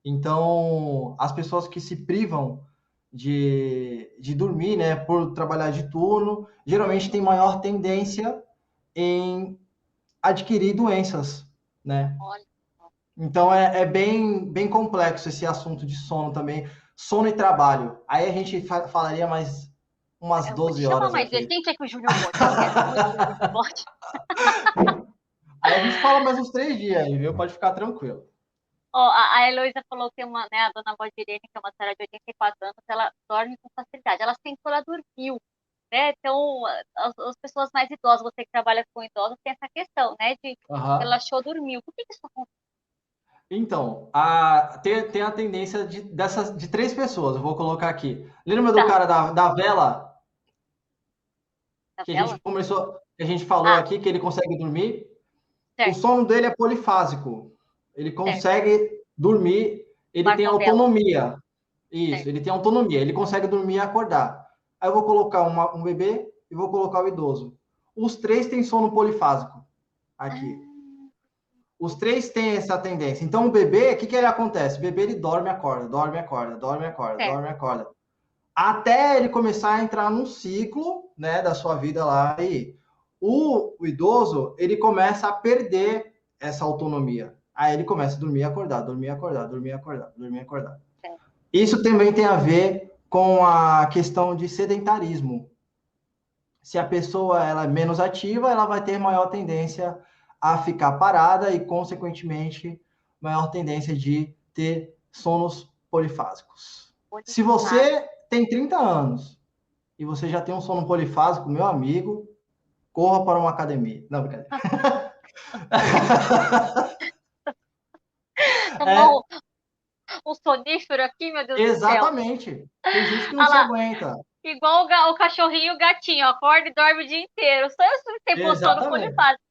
Então, as pessoas que se privam de dormir, né, por trabalhar de turno, geralmente tem maior tendência em adquirir doenças, né? Então, é bem complexo esse assunto de sono também. Sono e trabalho. Aí a gente falaria mais umas 12 horas. Chama mais vezes. Quem quer que o Júnior volte? Aí a gente fala mais uns 3 dias aí, viu? Pode ficar tranquilo. A Heloísa falou que a dona Valdirene, que é uma senhora de 84 anos, ela dorme com facilidade. Ela sentou, ela dormiu, né? Então, as pessoas mais idosas, você que trabalha com idosos, tem essa questão, né? De relaxou, dormiu. Por que isso acontece? Então, tem a tendência de 3 pessoas, eu vou colocar aqui. Lembra do cara da vela? A gente falou aqui que ele consegue dormir. Certo. O sono dele é polifásico. Ele consegue dormir, ele tem autonomia. Isso, ele tem autonomia, ele consegue dormir e acordar. Aí eu vou colocar um bebê e vou colocar o idoso. Os 3 têm sono polifásico aqui. Os três têm essa tendência. Então, o bebê, o que ele acontece? O bebê, ele dorme, acorda, dorme, acorda, dorme, acorda, Certo. dorme, acorda. Até ele começar a entrar num ciclo, né, da sua vida lá. E o idoso, ele começa a perder essa autonomia. Aí ele começa a dormir, acordar, dormir, acordar, dormir, acordar, dormir, acordar. Certo. Isso também tem a ver com a questão de sedentarismo. Se a pessoa ela é menos ativa, ela vai ter maior tendência a ficar parada e, consequentemente, maior tendência de ter sonos polifásicos. Se você tem 30 anos e você já tem um sono polifásico, meu amigo, corra para uma academia. Não, brincadeira. Tomou um sonífero aqui, meu Deus do céu. Exatamente. Tem gente que não Ah se lá. aguenta. Igual o cachorrinho e o gatinho, acorda e dorme o dia inteiro. Só eu sei por sono Exatamente. polifásico.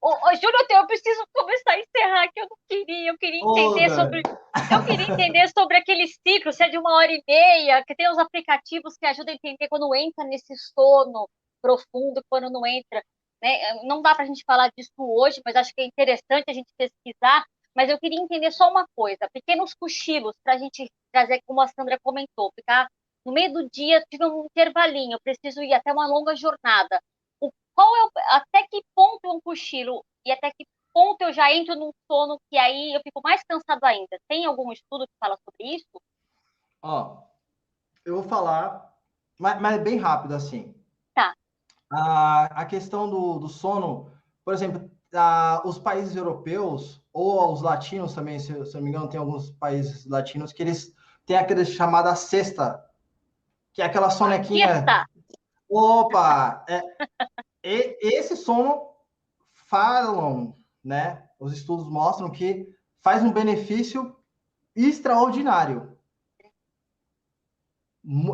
Ô, Júlio, eu preciso começar a encerrar, que eu não queria. Eu queria entender sobre aquele ciclo, se é de 1h30, que tem os aplicativos que ajudam a entender quando entra nesse sono profundo, quando não entra. Né? Não dá para a gente falar disso hoje, mas acho que é interessante a gente pesquisar. Mas eu queria entender só uma coisa: pequenos cochilos, para a gente trazer, como a Sandra comentou, ficar no meio do dia, tive um intervalinho, eu preciso ir até uma longa jornada. Até que ponto é um cochilo e até que ponto eu já entro num sono que aí eu fico mais cansado ainda? Tem algum estudo que fala sobre isso? Ó, eu vou falar, mas é bem rápido assim. Tá. A questão do sono, por exemplo, os países europeus ou os latinos também, se eu não me engano, tem alguns países latinos que eles têm aquela chamada siesta, que é aquela sonequinha. Siesta. Opa! Esse sono falam, né? Os estudos mostram que faz um benefício extraordinário.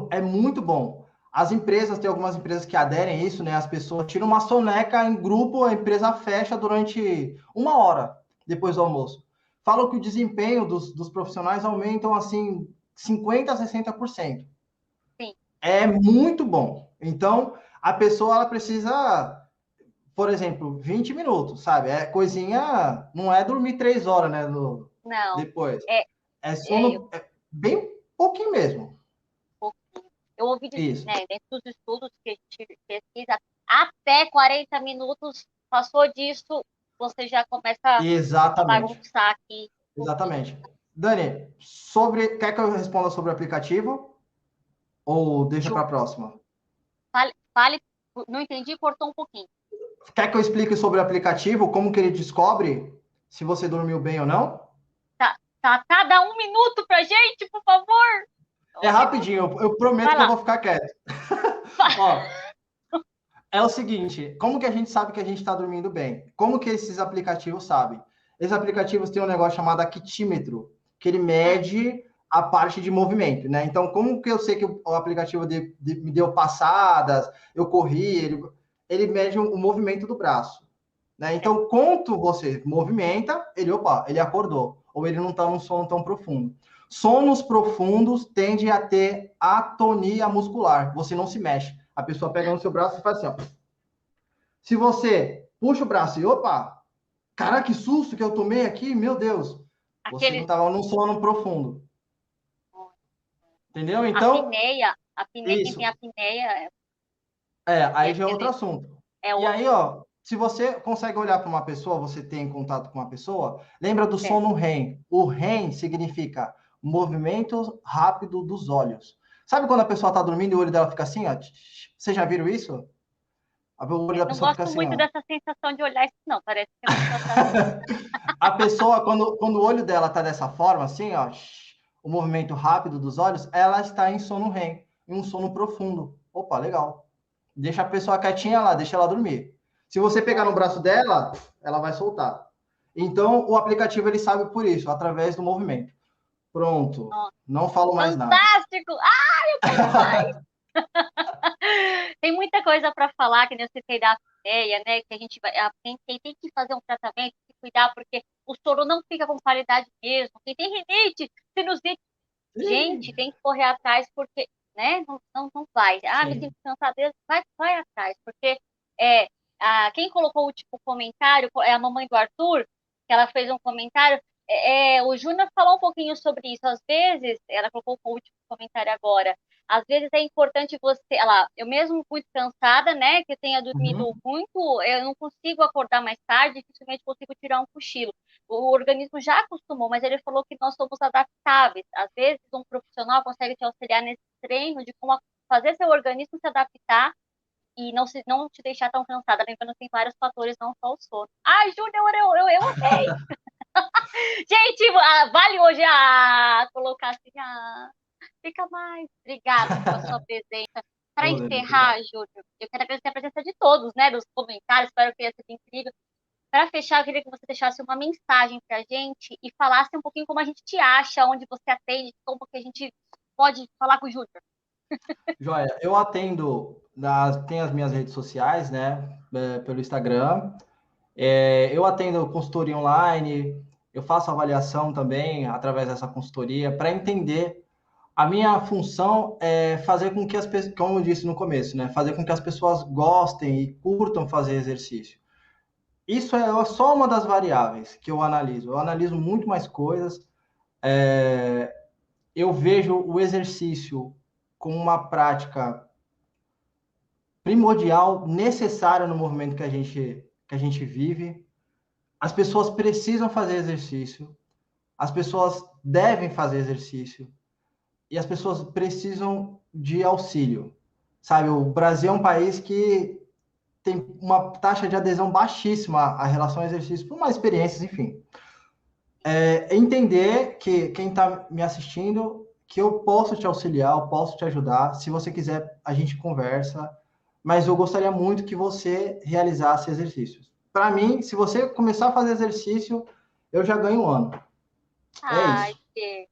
É muito bom. As empresas, tem algumas empresas que aderem a isso, né? As pessoas tiram uma soneca em grupo, a empresa fecha durante 1 hora depois do almoço. Falam que o desempenho dos profissionais aumentam, assim, 50% a 60%. Sim. É muito bom. Então, a pessoa, ela precisa, por exemplo, 20 minutos, sabe? É coisinha, não é dormir 3 horas, né? Não. Depois. É sono bem pouquinho mesmo. Eu ouvi dizer, né, dentro dos estudos que a gente pesquisa, até 40 minutos, passou disso, você já começa a bagunçar aqui. Exatamente. Dani, quer que eu responda sobre o aplicativo? Ou deixa para a próxima? Fale, não entendi, cortou um pouquinho. Quer que eu explique sobre o aplicativo, como que ele descobre se você dormiu bem ou não? Tá, dá 1 minuto pra gente, por favor. É rapidinho, eu prometo que eu vou ficar quieto. Ó, é o seguinte, como que a gente sabe que a gente está dormindo bem? Como que esses aplicativos sabem? Esses aplicativos têm um negócio chamado actímetro, que ele mede a parte de movimento, né? Então, como que eu sei que o aplicativo me deu passadas, eu corri, ele mede o movimento do braço, né? Então, quanto você movimenta, ele acordou, ou ele não está num sono tão profundo. Sonos profundos tendem a ter atonia muscular. Você não se mexe. A pessoa pega no seu braço e faz assim, ó. Se você puxa o braço e, cara, que susto que eu tomei aqui, meu Deus. Você não estava num sono profundo. Entendeu? Então... A apneia, quem tem apneia... aí já é outro assunto. E aí, ó, se você consegue olhar para uma pessoa, você tem contato com uma pessoa, lembra do sono REM. O REM significa movimento rápido dos olhos. Sabe quando a pessoa está dormindo e o olho dela fica assim, ó? Vocês já viram isso? O olho da pessoa fica assim, não gosto muito dessa sensação de olhar isso, não. Parece que a pessoa tá... A pessoa, quando o olho dela está dessa forma, assim, ó, o movimento rápido dos olhos, ela está em sono REM, em um sono profundo. Opa, legal. Deixa a pessoa quietinha lá, deixa ela dormir. Se você pegar no braço dela, ela vai soltar. Então, o aplicativo, ele sabe por isso, através do movimento. Pronto. Não falo mais nada. Fantástico! Eu quero mais! Tem muita coisa para falar, que nem eu citei da apneia, né? Que a gente vai... Quem tem que fazer um tratamento, tem que cuidar, porque o sono não fica com qualidade mesmo. Quem tem rinite, sinusite, gente, tem que correr atrás, porque, né? Não vai. Me sinto cansado, vai atrás, porque quem colocou o último comentário é a mamãe do Arthur. que ela fez um comentário. O Júnior falou um pouquinho sobre isso. Às vezes, ela colocou o último comentário agora. Às vezes é importante você. Eu mesmo muito cansada, né? Que eu tenha dormido muito, eu não consigo acordar mais tarde, dificilmente consigo tirar um cochilo. O organismo já acostumou, mas ele falou que nós somos adaptáveis. Às vezes, um profissional consegue te auxiliar nesse treino de como fazer seu organismo se adaptar e não te deixar tão cansada. Lembrando que tem vários fatores, não só o sono. Ai, Júnior, eu amei! Gente, vale hoje colocar assim, fica mais. Obrigada pela sua presença. Para encerrar, Júnior, eu quero agradecer a presença de todos, né, dos comentários, espero que tenha sido incrível. Para fechar, eu queria que você deixasse uma mensagem para a gente e falasse um pouquinho como a gente te acha, onde você atende, como que a gente pode falar com o Júnior. Joia, eu atendo, tem as minhas redes sociais, né, pelo Instagram. Eu atendo consultoria online, eu faço avaliação também através dessa consultoria para entender. A minha função é fazer com que as pessoas, como eu disse no começo, né, fazer com que as pessoas gostem e curtam fazer exercício. Isso é só uma das variáveis que eu analiso. Eu analiso muito mais coisas. Eu vejo o exercício como uma prática primordial, necessária no movimento que a gente vive. As pessoas precisam fazer exercício, as pessoas devem fazer exercício e as pessoas precisam de auxílio. Sabe, o Brasil é um país que tem uma taxa de adesão baixíssima a relação ao exercício, por mais experiências, enfim. Entender que quem está me assistindo, que eu posso te auxiliar, eu posso te ajudar. Se você quiser, a gente conversa. Mas eu gostaria muito que você realizasse exercícios. Para mim, se você começar a fazer exercício, eu já ganho um ano. Ai, que...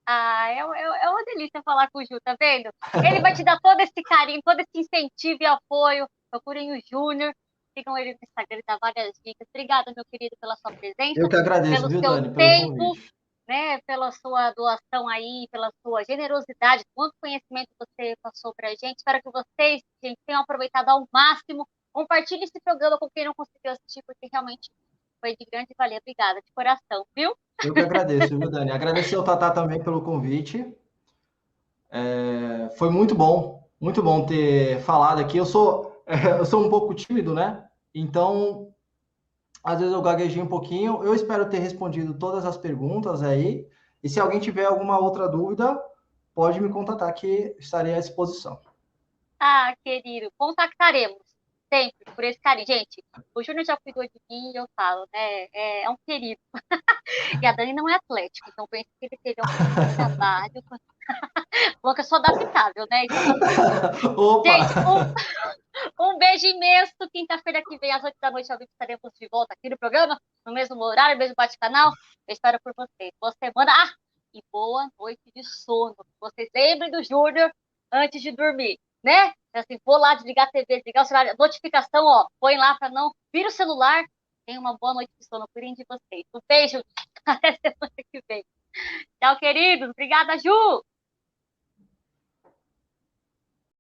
é uma delícia falar com o Ju, tá vendo? Ele vai te dar todo esse carinho, todo esse incentivo e apoio. Procurem o Júnior, sigam ele no Instagram, ele dá várias dicas. Obrigada, meu querido, pela sua presença. Eu que agradeço, pelo viu, seu Dani, pelo tempo, convite. né, pela sua doação aí, pela sua generosidade, quanto conhecimento você passou pra gente. Espero que vocês, gente, tenham aproveitado ao máximo. Compartilhe esse programa com quem não conseguiu assistir, porque realmente foi de grande valia. Obrigada, de coração, viu? Eu que agradeço, viu, Dani? Agradecer ao Tatá também pelo convite. Foi muito bom ter falado aqui. Eu sou um pouco tímido, né? Então, às vezes eu gaguejei um pouquinho. Eu espero ter respondido todas as perguntas aí. E se alguém tiver alguma outra dúvida, pode me contatar que estarei à disposição. Querido, contactaremos sempre por esse carinho. Gente, o Júnior já cuidou de mim e eu falo, né? É um querido. E a Dani não é atlética, então penso que ele teve um trabalho. Bom, que eu sou adaptável, né? Então, Opa! gente, um beijo imenso. Quinta-feira que vem, às 8 da noite, estaremos de volta aqui no programa, no mesmo horário, no mesmo bate-canal. Eu espero por vocês. Boa semana. E boa noite de sono. Vocês lembrem do Júnior antes de dormir, né? Assim, vou lá desligar a TV, desligar o celular, notificação, ó, põe lá para não vir o celular. Tenham uma boa noite de sono. Cuidem de vocês. Um beijo. Até semana que vem. Tchau, queridos. Obrigada, Ju.